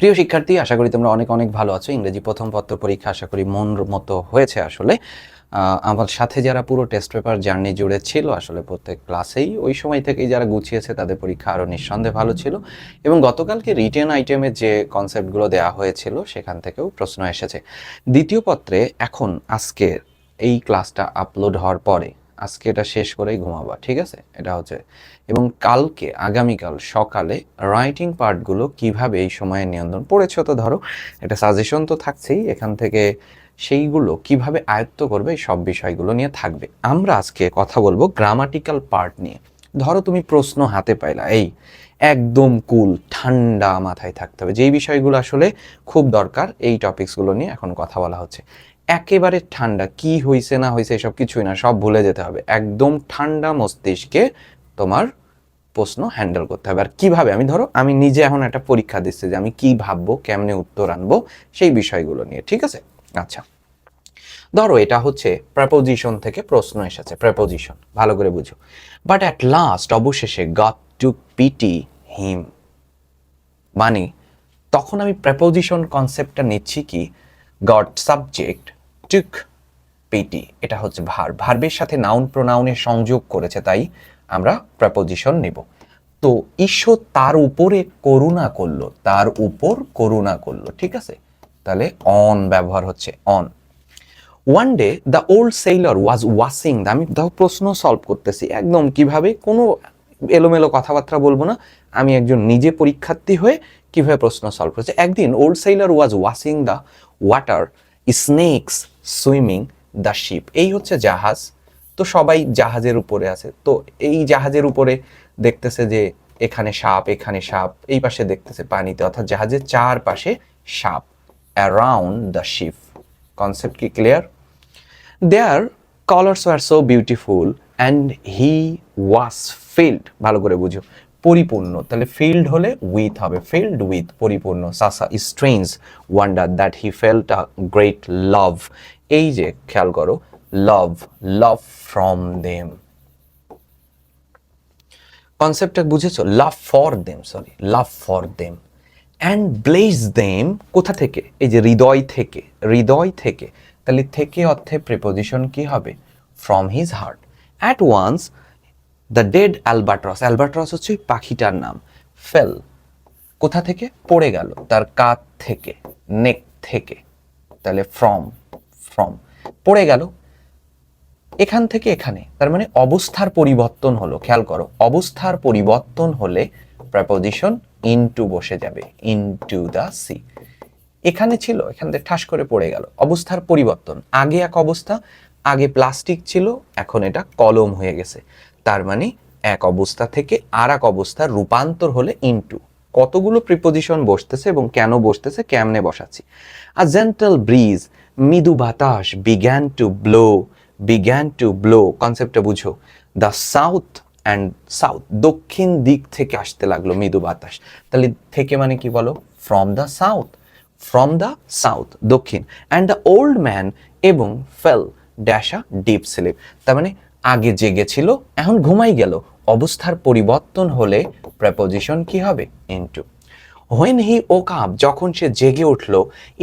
প্রিয় শিক্ষার্থী, আশা করি তোমরা অনেক অনেক ভালো আছো। ইংরেজি প্রথম পত্র পরীক্ষা আশা করি মন মতো হয়েছে। আসলে আমার সাথে যারা পুরো টেস্ট পেপার জার্নি জুড়ে ছিল, আসলে প্রত্যেক ক্লাসেই ওই সময় থেকেই যারা গুছিয়েছে তাদের পরীক্ষা আরও নিঃসন্দেহে ভালো ছিল। এবং গতকালকে রিটেন আইটেমের যে কনসেপ্টগুলো দেওয়া হয়েছিল সেখান থেকেও প্রশ্ন এসেছে। দ্বিতীয় পত্রে এখন আজকে এই ক্লাসটা আপলোড হওয়ার পরে আজকে এটা শেষ করেই ঘুমাবা, ঠিক আছে? এটা হচ্ছে, এবং কালকে আগামীকাল সকালে রাইটিং পার্টগুলো কিভাবে এই সময়ে নিয়ন্ত্রণ পড়েছো তো ধরো, এটা সাজেশন তো থাকছেই, এখান থেকে সেইগুলো কিভাবে আয়ত্ত করবে এই সব বিষয়গুলো নিয়ে থাকবে। আমরা আজকে কথা বলবো গ্রামাটিক্যাল পার্ট নিয়ে। ধরো তুমি প্রশ্ন হাতে পাইলা, এই একদম কুল ঠান্ডা মাথায় থাকতে হবে, যেই বিষয়গুলো আসলে খুব দরকার এই টপিকসগুলো নিয়ে এখন কথা বলা হচ্ছে। একেবারে ঠান্ডা, কি হয়েছে না হয়েছে এসব কিছুই না, সব ভুলে যেতে হবে। একদম ঠান্ডা মস্তিষ্কে তোমার প্রশ্ন হ্যান্ডেল করতে হবে। আর কিভাবে, আমি নিজে এখন একটা পরীক্ষা দিচ্ছি যে আমি কি ভাববো, কেমনে উত্তর আনবো সেই বিষয়গুলো নিয়ে, ঠিক আছে? আচ্ছা, ধরো এটা হচ্ছে প্রেপোজিশন থেকে প্রশ্ন এসেছে, প্রেপোজিশন ভালো করে বুঝো। বাট অ্যাট লাস্ট, অবশেষে, গট টু পিটি হিম, মানে তখন আমি প্রেপোজিশন কনসেপ্টটা নিচ্ছি কি, গট সাবজেক্ট, টুক পিটি, এটা হচ্ছে ভার্বের সাথে নাউন প্রোনাউনের সংযোগ করেছে, তাই আমরা প্রেপোজিশন নেব। তো ঈশ্বর তার উপরে করুণা করলো, তার উপর করুণা করলো, ঠিক আছে? তাহলে অন ব্যবহার হচ্ছে, on. One day the old Sailor was washing, আমি দেখো প্রশ্ন সলভ করতেছি একদম কিভাবে, কোনো এলোমেলো কথাবার্তা বলবো না, আমি একজন নিজে পরীক্ষার্থী হয়ে কিভাবে প্রশ্ন সলভ করছে। একদিন old Sailor was washing the water, snake's swimming the ship, এই হচ্ছে জাহাজ। তো সবাই জাহাজের উপরে আছে, তো এই জাহাজের উপরে দেখতেছে যে এখানে সাপ, এখানে সাপ, এই পাশে দেখতেছে পানিতে, অর্থাৎ জাহাজের চারপাশে সাপ, অ্যারাউন্ড দ্য শিপ। কনসেপ্ট কি clear? Their colours are so beautiful and he was filled, ভালো করে বুঝো, পরিপূর্ণ, তাহলে ফিল্ড হলে উইথ হবে, ফিল্ড উইথ, পরিপূর্ণ। সাসা strange wonder that he felt a great love, এই যে খেয়াল করো, লাভ, লাভ ফ্রম দেম, কনসেপ্টটা বুঝেছো? Love for them, sorry, love for them. And bless them, কোথা থেকে? এই যে হৃদয় থেকে, হৃদয় থেকে, তাহলে থেকে অর্থে প্রিপোজিশন কি হবে? From his heart. At once the dead albatross, albatross হচ্ছে পাখিটার নাম, ফেল, কোথা থেকে? পড়ে গেল, তার কাঁধ থেকে, নেক থেকে, তাহলে ফ্রম, ফ্রম, পড়ে গেল এখান থেকে এখানে, তার মানে অবস্থার পরিবর্তন হলো। খেয়াল করো, অবস্থার পরিবর্তন হলে প্রেপোজিশন ইনটু বসে যাবে, ইনটু দ্য সি। এখানে ছিল, এখান থেকে ঠাস করে পড়ে গেল, অবস্থার পরিবর্তন। আগে এক অবস্থা, আগে প্লাস্টিক ছিল, এখন এটা কলম হয়ে গেছে, তার মানে এক অবস্থা থেকে আর এক অবস্থার রূপান্তর হলে ইনটু। কতগুলো প্রিপোজিশন বসতেছে এবং কেন বসতেছে, কেমনে বসাচ্ছি। আ জেন্টল ব্রিজ, মৃদু বাতাস, began to blow, began to blow, কনসেপ্টটা বুঝো। দ্য সাউথ অ্যান্ড সাউথ, দক্ষিণ দিক থেকে আসতে লাগলো মৃদু বাতাস, তাহলে থেকে মানে কি বলো? From the south, from the south, দক্ষিণ। অ্যান্ড দ্য ওল্ড ম্যান, এবং fail dash a deep sleep, তার মানে আগে জেগেছিল এখন ঘুমাই গেল, অবস্থার পরিবর্তন হলে প্রেপোজিশন কি হবে? Into. When he woke up, যখন সে জেগে উঠল,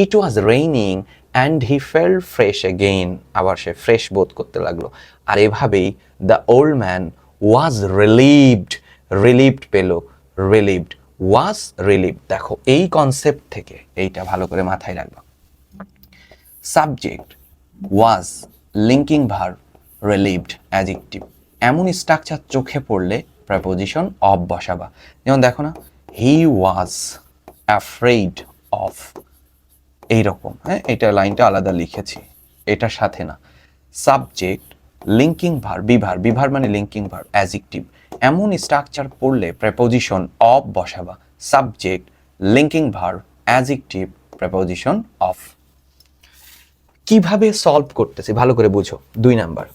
it was raining and he felt fresh again, আবার সে ফ্রেশ বোধ করতে লাগলো। আর এভাবেই the old man was relieved, relieved পেল, রিলিভড, ওয়াজ রিলিভড। দেখো এই কনসেপ্ট থেকে এইটা ভালো করে মাথায় রাখবা। Subject was, linking verb, relieved adjective, এমন স্ট্রাকচার চোখে পড়লে প্রেপোজিশন অফ বসাবা। যেমন দেখো না, হি ওয়াজ অ্যাফ্রেইড অফ, এইরকম, হ্যাঁ, এটা লাইনটা আলাদা লিখেছি, এটার সাথে না। Subject, linking verb, be verb, be verb মানে লিঙ্কিং ভার্ব, অ্যাডজেক্টিভ, এমন স্ট্রাকচার পড়লে প্রেপোজিশন অফ বসাবা। Subject, linking verb, adjective, preposition of. কিভাবে সলভ করতেছি ভালো করে বুঝো। 2 number,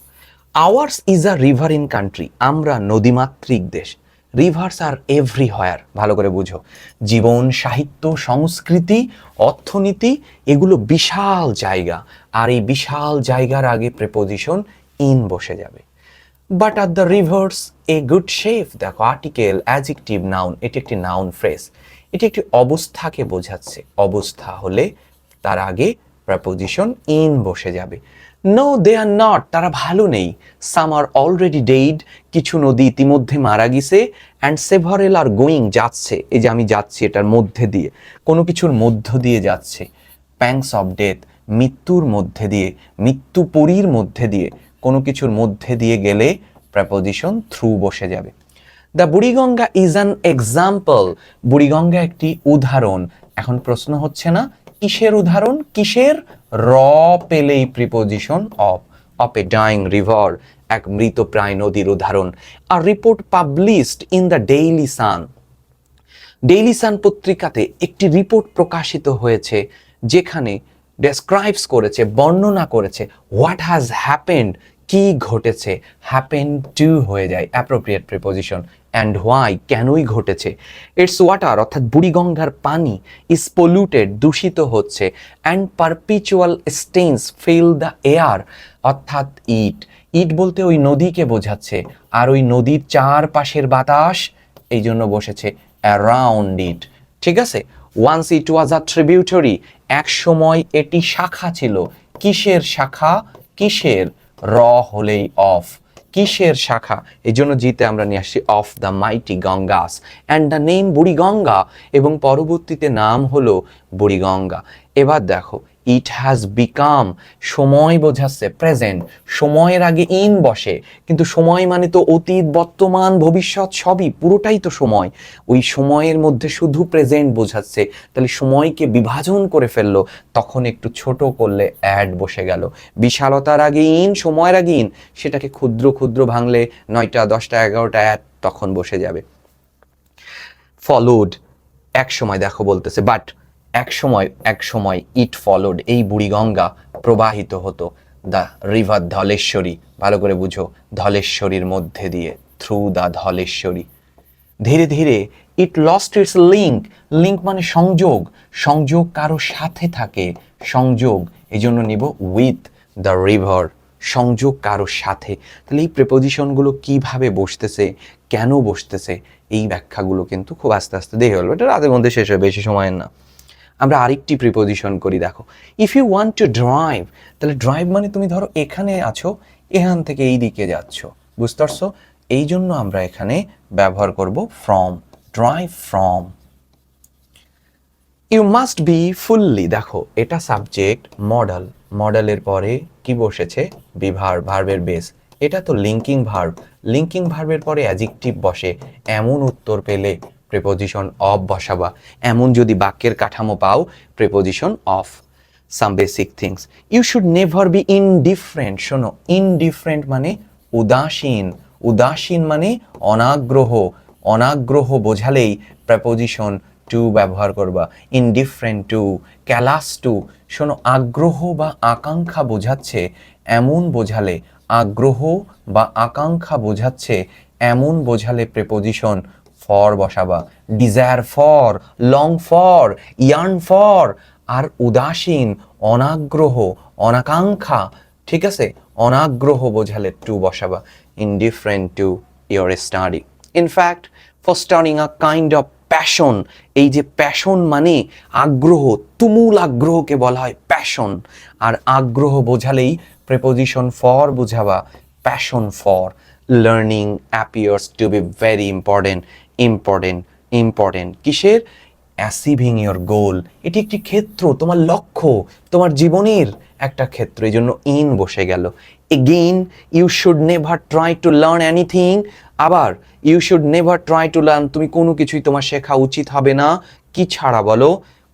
ours is a riverine country, আমরা নদীমাতৃক দেশ। রিভার্স আর এভরিহোয়ার, ভালো করে বুঝো। জীবন, সাহিত্য, সংস্কৃতি, অর্থনীতি, এগুলো বিশাল জায়গা, আর এই বিশাল জায়গার আগে প্রেপোজিশন ইন বসে যাবে। But are the rivers a good chef, দেখো আর্টিকেল, অ্যাডজেক্টিভ, নাউন, এটি একটি নাউন ফ্রেজ। এটি একটি অবস্থাকে বোঝাচ্ছে। অবস্থা হলে তার আগে প্রেপোজিশন ইন বসে যাবে। নো দে আর নট, তারা ভালো নেই। সাম আর অলরেডি ডেড, কিছু নদী ইতিমধ্যে মারা গেছে। অ্যান্ড সেভারেল আর গোয়িং, যাচ্ছে। এই যে আমি যাচ্ছি এটার মধ্যে দিয়ে, কোনো কিছুর মধ্য দিয়ে যাচ্ছে। প্যাংস অফ ডেথ, মৃত্যুর মধ্যে দিয়ে, মৃত্যুপরীর মধ্যে দিয়ে, কোনো কিছুর মধ্যে দিয়ে গেলে প্রেপোজিশন থ্রু বসে যাবে। The Buriganga is an example, Buriganga একটি উদাহরণ। এখন প্রশ্ন হচ্ছে না কিসের উদাহরণ, কিসের? র পেলেই preposition of a dying river, এক মৃতপ্রায় নদীর উদাহরণ। আর report published in the daily Sun, daily Sun পত্রিকাতে একটি রিপোর্ট প্রকাশিত হয়েছে যেখানে ডেসক্রাইবস করেছে, বর্ণনা করেছে হোয়াট হ্যাজ হ্যাপেন্ড, কি ঘটেছে। হ্যাপেন টু হয়ে যায় অ্যাপ্রোপ্রিয়েট প্রিপোজিশন। অ্যান্ড হোয়াই, কেনই ঘটেছে। ইটস ওয়াটার, অর্থাৎ বুড়িগঙ্গার পানি, ইজ পলিউটেড, দূষিত হচ্ছে। And perpetual stains fill the air, অর্থাৎ ইট বলতে ওই নদীকে বোঝাচ্ছে। আর ওই নদীর চারপাশের বাতাস, এই জন্য বসেছে অ্যারাউন্ড ইট। ঠিক আছে। ওয়ান্স ইট ওয়াজ আ ট্রিবিউটরি, এক সময় এটি শাখা ছিল। কিসের শাখা? কিসের? র হলেই অফ, কিসের শাখা? এই জন্য জিতে আমরা নিয়ে আসছি of the mighty Ganges and the name Buriganga, এবং পরবর্তীতে নাম হলো বুড়িগঙ্গা। এবার দেখো ইট হ্যাজ বিকাম, সময় বোঝাচ্ছে প্রেজেন্ট, সময়ের আগে ইন বসে, কিন্তু সময় মানে তো অতীত, বর্তমান, ভবিষ্যৎ সবই, পুরোটাই তো সময়। ওই সময়ের মধ্যে শুধু প্রেজেন্ট বোঝাচ্ছে, তাহলে সময়কে বিভাজন করে ফেললো, তখন একটু ছোট করলে অ্যাড বসে গেল। বিশালতার আগে ইন, সময়ের আগে ইন, সেটাকে ক্ষুদ্র ক্ষুদ্র ভাঙলে 9টা 10টা 11টা অ্যাড তখন বসে যাবে। ফলোড, এক সময় দেখো বলতেছে, বাট এক সময় ইট ফলোড, এই বুড়িগঙ্গা প্রবাহিত হতো। দ্য রিভার ধলেশ্বরী, ভালো করে বুঝো, ধলেশ্বরীর মধ্যে দিয়ে, থ্রু দ্য ধলেশ্বরী। ধীরে ধীরে ইট লস্ট ইটস লিঙ্ক মানে সংযোগ, সংযোগ কারো সাথে থাকে, সংযোগ, এই জন্য নিব উইথ দ্য রিভার, সংযোগ কারো সাথে। তাহলে এই প্রেপোজিশনগুলো কিভাবে বসতেছে, কেন বসতেছে, এই ব্যাখ্যাগুলো কিন্তু খুব আস্তে আস্তে দেখে গেল, এটা রাতের মধ্যে শেষ হয়, বেশি সময়ের না। আমরা আরেকটি প্রিপোজিশন করি, দেখো if you want to drive, তাহলে ড্রাইভ মানে তুমি ধরো এখানে আছো, এখান থেকে এই দিকে যাচ্ছ, বুঝতে পারছো? এই জন্য আমরা এখানে ব্যবহার করব from, drive from. You must be fully, দেখো এটা সাবজেক্ট, মডেল, মডেলের পরে কি বসেছে? বি ভার্ব, ভার্বের বেস। এটা তো লিঙ্কিং ভার্ব, লিঙ্কিং ভার্বের পরে অ্যাডজেক্টিভ বসে, এমন উত্তর পেলে প্রিপোজিশন অফ বসাবা। এমন যদি বাক্যের কাঠামো পাও, preposition of. Some basic things, you should never be indifferent. শোনো, ইনডিফারেন্ট মানে উদাসীন, উদাসীন মানে অনাগ্রহ, অনাগ্রহ বোঝালেই প্রিপোজিশন টু ব্যবহার করবা। Indifferent to, callous to. শোনো, আগ্রহ বা আকাঙ্ক্ষা বোঝাচ্ছে, এমন বোঝালে, আগ্রহ বা আকাঙ্ক্ষা বোঝাচ্ছে এমন বোঝালে প্রিপোজিশন ফর বসাবা। Desire for, long for, yearn for. আর উদাসীন, অনাগ্রহ, অনাকাঙ্ক্ষা, ঠিক আছে, অনাগ্রহ বোঝালে টু বসাবা। Indifferent to your study, in fact fostering a kind of passion. এই যে প্যাশন মানে আগ্রহ, তুমুল আগ্রহকে বলা হয় প্যাশন। আর আগ্রহ বোঝালেই প্রিপোজিশন ফর বুঝাবা, passion for. Learning appears to be very important কিসের? অ্যাচিভিং ইয়োর গোল, এটি একটি ক্ষেত্র, তোমার লক্ষ্য, তোমার জীবনের একটা ক্ষেত্র, এই জন্য ইন বসে গেল। Again you should never try to learn anything, আবার you should never try to learn, তুমি কোনো কিছুই তোমার শেখা উচিত হবে না, কি ছাড়া বলো?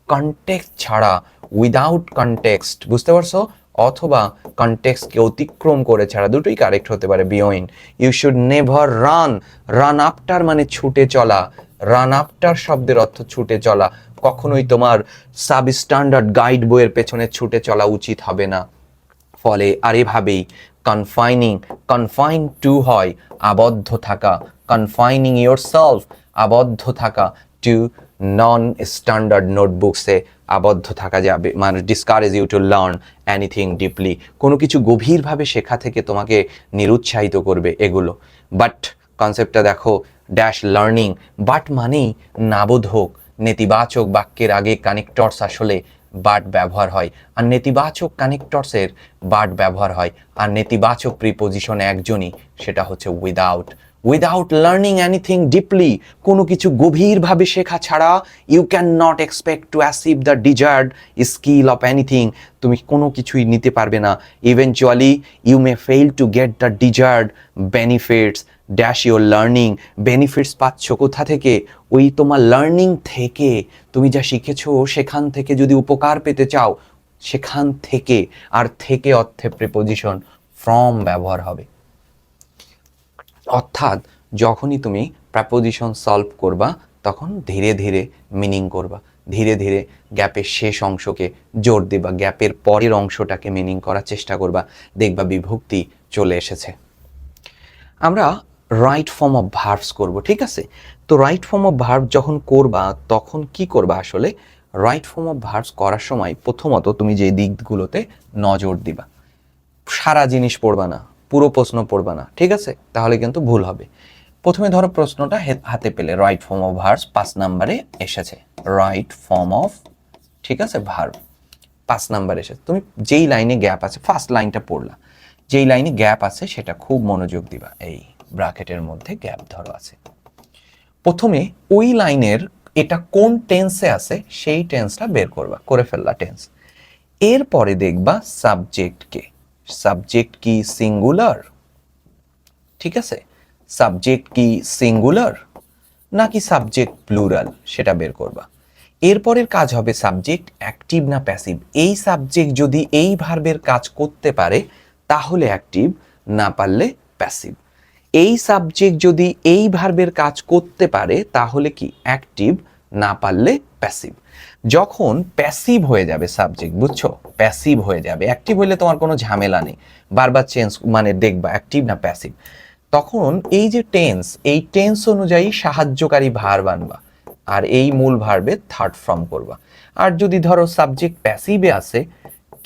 কনটেক্সট ছাড়া, উইদাউট কনটেক্সট, বুঝতে পারছো? অথবা কনটেক্সটকে অতিক্রম করে ছাড়া, দুটোই কারেক্ট হতে পারে, beyond. You should never run after মানে ছুটে চলা, রান আফটার শব্দের অর্থ ছুটে চলা, কখনোই তোমার সাবস্ট্যান্ডার্ড গাইড বইয়ের পেছনে ছুটে চলা উচিত হবে না। ফলে আর এভাবেই কনফাইন টু হয় আবদ্ধ থাকা, কনফাইনিং ইয়োরসেলফ আবদ্ধ থাকা, টু নন স্ট্যান্ডার্ড নোটবুকসে আবদ্ধ থাকা যাবে, মানে discourage you to learn anything deeply, কোনো কিছু গভীরভাবে শেখা থেকে তোমাকে নিরুৎসাহিত করবে এগুলো। বাট কনসেপ্টটা দেখো, ড্যাশ লার্নিং, বাট মানেই নাবোধক, নেতিবাচক বাক্যের আগে কানেক্টরস আসলে বাট ব্যবহার হয়, আর নেতিবাচক কানেক্টরসের বাট ব্যবহার হয়, আর নেতিবাচক প্রিপোজিশন একজনই, সেটা হচ্ছে without. Without learning anything deeply, কোনো কিছু গভীরভাবে শেখা ছাড়া you can not expect to achieve the desired skill of anything, তুমি কোনো কিছুই নিতে পারবে না। Eventually you may fail to get the desired benefits dash your learning. Benefits পাচ্ছ কোথা থেকে? ওই তোমার লার্নিং থেকে, তুমি যা শিখেছো সেখান থেকে যদি উপকার পেতে চাও, সেখান থেকে, আর থেকে অর্থে প্রিপোজিশন ফ্রম ব্যবহার হবে। অর্থাৎ যখনই তুমি প্রেপোজিশন সলভ করবা তখন ধীরে ধীরে মিনিং করবা, ধীরে ধীরে গ্যাপের শেষ অংশকে জোর দিবা, গ্যাপের পরের অংশটাকে মিনিং করার চেষ্টা করবা, দেখবা বিভক্তি চলে এসেছে। আমরা রাইট ফর্ম অফ ভার্বস করব, ঠিক আছে? তো রাইট ফর্ম অফ ভার্ব যখন করবা তখন কি করবা? আসলে রাইট ফর্ম অফ ভার্বস করার সময় প্রথমত তুমি যে দিকগুলোতে নজর দিবা, সারা জিনিস পড়বা না, পুরো প্রশ্ন পড়বা না, ঠিক আছে? তাহলে কিন্তু ভুল হবে। প্রথমে ধরো প্রশ্নটা হাতে পেলে, রাইট ফর্ম অফ ভার্বস 5 নম্বরে এসেছে, রাইট ফর্ম অফ, ঠিক আছে, ভার্ব 5 নম্বরে এসেছে। তুমি যেই লাইনে গ্যাপ আছে, ফার্স্ট লাইনটা পড়লা, যেই লাইনে গ্যাপ আছে সেটা খুব মনোযোগ দিবা। এই ব্র্যাকেটের মধ্যে গ্যাপ ধরো আছে, প্রথমে ওই লাইনের এটা কোন টেন্সে আছে সেই টেন্সটা বের করবা, করে ফেললা টেন্স। এরপরে দেখবা সাবজেক্টকে, সাবজেক্ট কি সিঙ্গুলার, ঠিক আছে? সাবজেক্ট কি সিঙ্গুলার নাকি সাবজেক্ট প্লুরাল, সেটা বের করবা। এরপরের কাজ হবে সাবজেক্ট অ্যাক্টিভ না প্যাসিভ। এই সাবজেক্ট যদি এই ভার্বের কাজ করতে পারে তাহলে অ্যাক্টিভ, না পারলে প্যাসিভ। এই সাবজেক্ট যদি এই ভার্বের কাজ করতে পারে তাহলে কি অ্যাক্টিভ, না পারলে প্যাসিভ। যখন প্যাসিভ হয়ে যাবে সাবজেক্ট, বুঝছো, প্যাসিভ হয়ে যাবে, অ্যাক্টিভ হলে তোমার কোনো ঝামেলা নেই, বারবার চেঞ্জ মানে দেখবা অ্যাক্টিভ না প্যাসিভ, তখন এই যে টেন্স, এই টেন্স অনুযায়ী সাহায্যকারী ভার্ব আনবা আর এই মূল ভার্বের থার্ড ফর্ম করবা। আর যদি ধরো সাবজেক্ট প্যাসিভে আছে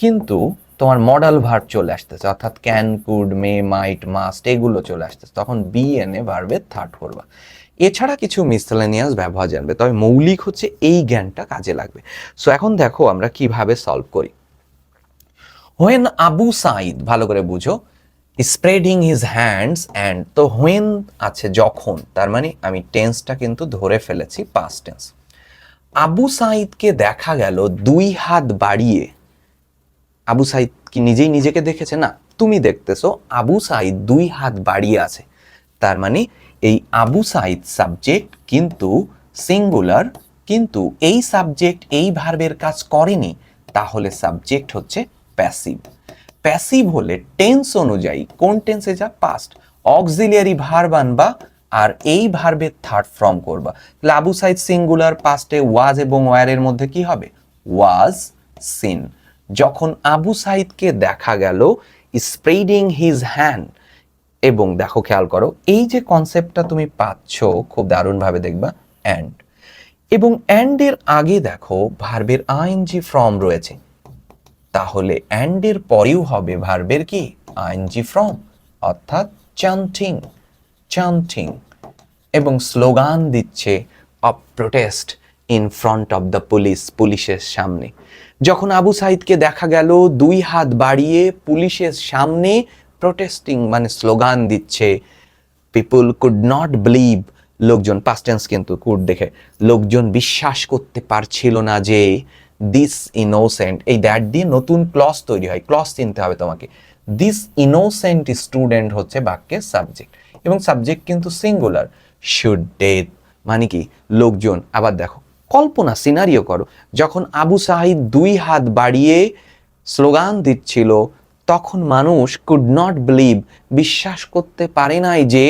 কিন্তু তোমার মডাল ভার্ব চলে আসতেছে, অর্থাৎ can, could, may, might, must এগুলো চলে আসতেছে, তখন বি এনে ভার্বের থার্ড করবা। এছাড়া কিছু মিসেলেনিয়াস ব্যবহার জানবে, তবে মৌলিক হচ্ছে এই জ্ঞানটা কাজে লাগবে। সো এখন দেখো আমরা কিভাবে সলভ করি। হোয়েন আবু সাইদ, ভালো করে বুঝো, স্প্রেডিং হিজ হ্যান্ডস অ্যান্ড, তো হোয়েন আছে যখন, তার মানে আমি টেন্সটা কিন্তু ধরে ফেলেছি পাস্ট টেন্স। আবু সাইদকে দেখা গেল 2 হাত বাড়িয়ে, আবু সাইদ কি নিজেই নিজেকে দেখেছে? না, তুমি দেখতেছো আবু সাইদ 2 হাত বাড়িয়ে আছে, তার মানে এই আবু সাইদ সাবজেক্ট কিন্তু সিঙ্গুলার, কিন্তু এই সাবজেক্ট এই ভার্বের কাজ করেনি, তাহলে সাবজেক্ট হচ্ছে প্যাসিভ। প্যাসিভ হলে টেন্স অনুযায়ী কোন টেন্সে যা, পাস্ট, অক্সিলিয়ারি ভার্ব আনবা আর এই ভার্বের থার্ড ফর্ম করবা। তাহলে আবু সাইদ সিঙ্গুলার, পাস্টে ওয়াজ এবং ওয়ারের মধ্যে কি হবে? Was seen. যখন আবু সাইদকে দেখা গেল স্প্রেডিং হিজ হ্যান্ড, এবং দেখো খেয়াল করো এই যে কনসেপ্টটা তুমি পাচ্ছ খুব দারুণভাবে দেখবা, অ্যান্ড, এবং অ্যান্ডের আগে দেখো ভার্বের আইএনজি ফর্ম রয়েছে, তাহলে অ্যান্ডের পরেও হবে ভার্বের কি, আইএনজি ফর্ম, অর্থাৎ চান্টিং, চান্টিং, এবং স্লোগান দিচ্ছে of protest in front of the police, পুলিশের সামনে। যখন আবু সাইদকে দেখা গেল 2 হাত বাড়িয়ে পুলিশের সামনে প্রোটেস্টিং মানে স্লোগান দিচ্ছে, পিপল কুড নট বিলিভ, লোকজন, পাস্ট টেন্স কিন্তু কুড দেখে, লোকজন বিশ্বাস করতে পারছিল না যে দিস ইনোসেন্ট, এই দ্যাট দিয়ে নতুন ক্লজ তৈরি হয়, ক্লজ চিনতে হবে তোমাকে। দিস ইনোসেন্ট স্টুডেন্ট হচ্ছে বাক্যের সাবজেক্ট, এবং সাবজেক্ট কিন্তু সিঙ্গুলার, শুড ডেথ মানে কি লোকজন। আবার দেখো কল্পনা, সিনারিও করো, যখন আবু সাইদ 2 হাত বাড়িয়ে স্লোগান দিচ্ছিল তখন মানুষ কুড নট বিলিভ, বিশ্বাস করতে পারে নাই যে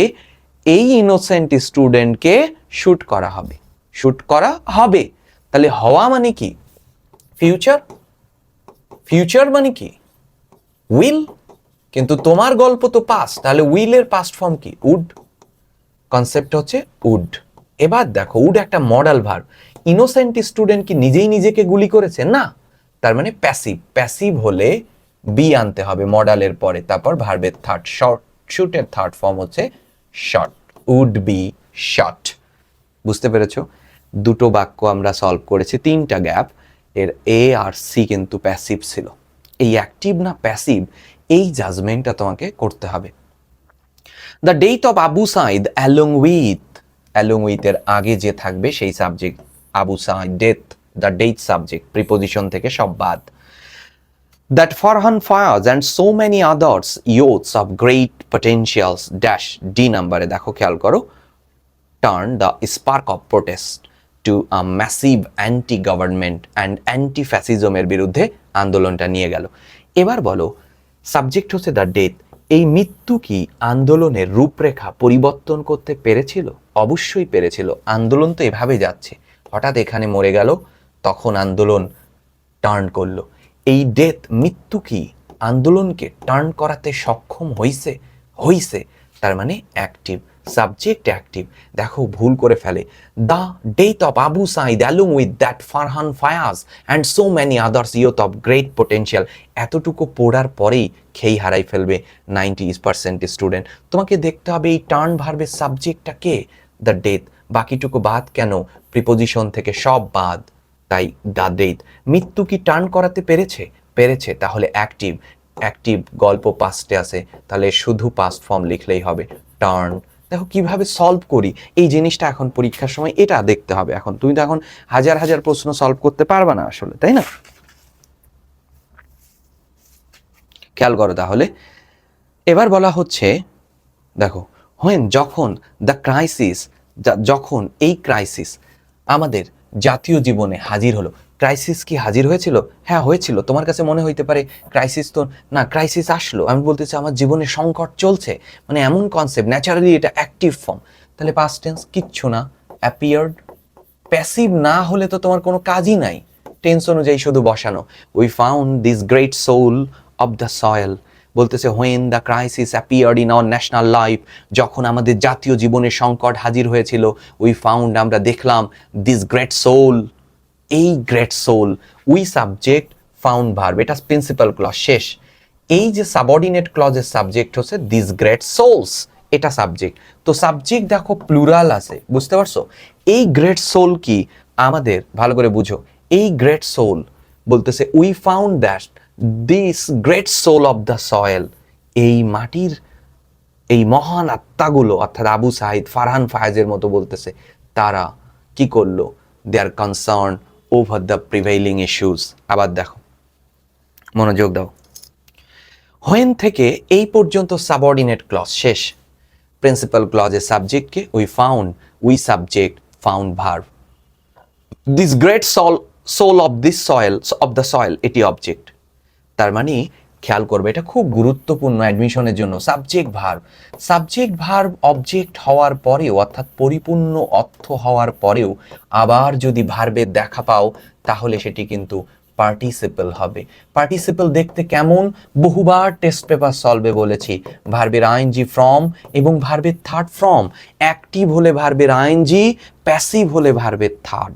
এই ইনোসেন্ট স্টুডেন্টকে শুট করা হবে, শুট করা হবে। তাহলে হওয়া মানে কি, ফিউচার, ফিউচার মানে কি উইল, কিন্তু তোমার গল্প তো পাস্ট, তাহলে উইলের পাস্ট ফর্ম কি, উড, কনসেপ্ট হচ্ছে উড। এবার দেখো উড একটা মডাল ভার্ব, ইনোসেন্ট স্টুডেন্ট কি নিজেই নিজেকে গুলি করেছে? না, তার মানে প্যাসিভ, প্যাসিভ হলে বি আনতে হবে মডালের পরে, তারপর ভার্বের থার্ড, শর্ট, শুটের থার্ড ফর্ম হচ্ছে শট, উড বি শট, বুঝতে পেরেছো? দুটো বাক্য আমরা সলভ করেছি, 3টা গ্যাপ, এর এ আর সি কিন্তু প্যাসিভ ছিল। এই অ্যাক্টিভ না প্যাসিভ এই জাজমেন্টটা তোমাকে করতে হবে। The death of Abu Sayed along with এর আগে যে থাকবে সেই subject, Abu Sayed death, the death subject, preposition থেকে সব বাদ। That Farhan Fayaz and so many others youths of great potentials dash D নাম্বারে দেখো খেয়াল করো, turn the spark of protest to a massive anti-government and anti-fascism এর বিরুদ্ধে আন্দোলনটা নিয়ে গেল। এবার বলো সাবজেক্ট হচ্ছে দ্য ডেথ, এই মৃত্যু কি আন্দোলনের রূপরেখা পরিবর্তন করতে পেরেছিল? অবশ্যই পেরেছিল। আন্দোলন তো এভাবে যাচ্ছে, হঠাৎ এখানে মরে গেল, তখন আন্দোলন টার্ন করলো। এই ডেথ মৃত্যু কি আন্দোলনকে টার্ন করাতে সক্ষম হইছে, তার মানে অ্যাক্টিভ, সাবজেক্ট অ্যাক্টিভ। দেখো ভুল করে ফেলে, the death of Abu Sayed along with that Farhan Faiyaz and so many others youth of great potential, এতটুকু পড়ার পরেই খেই হারাই ফেলবে 90% স্টুডেন্ট। তোমাকে দেখতে হবে এই টার্ন ভার্বের সাবজেক্টটা কে, দ্য ডেথ, বাকিটুকু বাদ কেন, প্রিপোজিশন থেকে সব বাদ, তাই দ্য ডেথ। মৃত্যু কি টার্ন করাতে পেরেছে, তাহলে অ্যাক্টিভ গল্প পাস্টে আছে, তাহলে শুধু পাস্ট ফর্ম লিখলেই হবে, টার্ন। দেখো কিভাবে সলভ করি এই জিনিসটা, এখন পরীক্ষার সময় এটা দেখতে হবে। এখন তুমি তো এখন হাজার হাজার প্রশ্ন সলভ করতে পারবা না আসলে, তাই না? খেয়াল করো তাহলে, এবার বলা হচ্ছে দেখো যখন দ্য ক্রাইসিস, যখন এই ক্রাইসিস আমাদের জাতীয় জীবনে হাজির হলো। ক্রাইসিস কি হাজির হয়েছিল? হ্যাঁ হয়েছিল। তোমার কাছে মনে হইতে পারে ক্রাইসিস তো না, ক্রাইসিস আসলো, আমি বলতেছি আমার জীবনে সংকট চলছে, মানে এমন কনসেপ্ট, ন্যাচারালি এটা অ্যাক্টিভ ফর্ম, তাহলে পাস্ট টেন্স কিচ্ছু না, অ্যাপিয়ার্ড। প্যাসিভ না হলে তো তোমার কোনো কাজই নাই, টেন্স অনুযায়ী শুধু বসানো। We found this great soul of the soil, বলতেছে when the crisis appeared in our national life, যখন আমাদের জাতীয় জীবনের সংকট হাজির হয়েছিল, উই ফাউন্ড, আমরা দেখলাম, দিস গ্রেট সোল, এই great soul, we subject, found verb, এটা প্রিন্সিপাল ক্লজ শেষ। এই যে সাবঅর্ডিনেট ক্লজের সাবজেক্ট হচ্ছে দিস গ্রেট সোলস, এটা সাবজেক্ট। তো সাবজেক্ট দেখো প্লুরাল আছে, বুঝতে পারছো? এই গ্রেট সোল কি আমাদের, ভালো করে বুঝো, এই গ্রেট সোল বলতেছে we found that this great soul of the soil, এই মাটির এই মহান আত্মাগুলো, অর্থাৎ আবু সাইদ, ফারহান ফায়াজের মতো বলতেছে, তারা কি করলো, they are concern over the prevailing issues. আবার দেখো, মনোযোগ দাও, হোয়েন থেকে এই পর্যন্ত সাবঅর্ডিনেট ক্লজ শেষ, প্রিন্সিপাল ক্লজের সাবজেক্টকে we found, we subject, found verb, this great soul of this soil, of the soil, এটি অবজেক্ট। তার মানে খেয়াল করবে, এটা খুব গুরুত্বপূর্ণ অ্যাডমিশনের জন্য, সাবজেক্ট ভার্ব অবজেক্ট হওয়ার পরেও, অর্থাৎ পরিপূর্ণ অর্থ হওয়ার পরেও আবার যদি ভার্বের দেখা পাও, তাহলে সেটি কিন্তু পার্টিসিপল হবে। পার্টিসিপল দেখতে কেমন, বহুবার টেস্ট পেপার সলভে বলেছি, ভার্বের আইএনজি ফর্ম এবং ভার্বের থার্ড ফর্ম, অ্যাক্টিভ হলে ভার্বের আইএনজি, প্যাসিভ হলে ভার্বের থার্ড।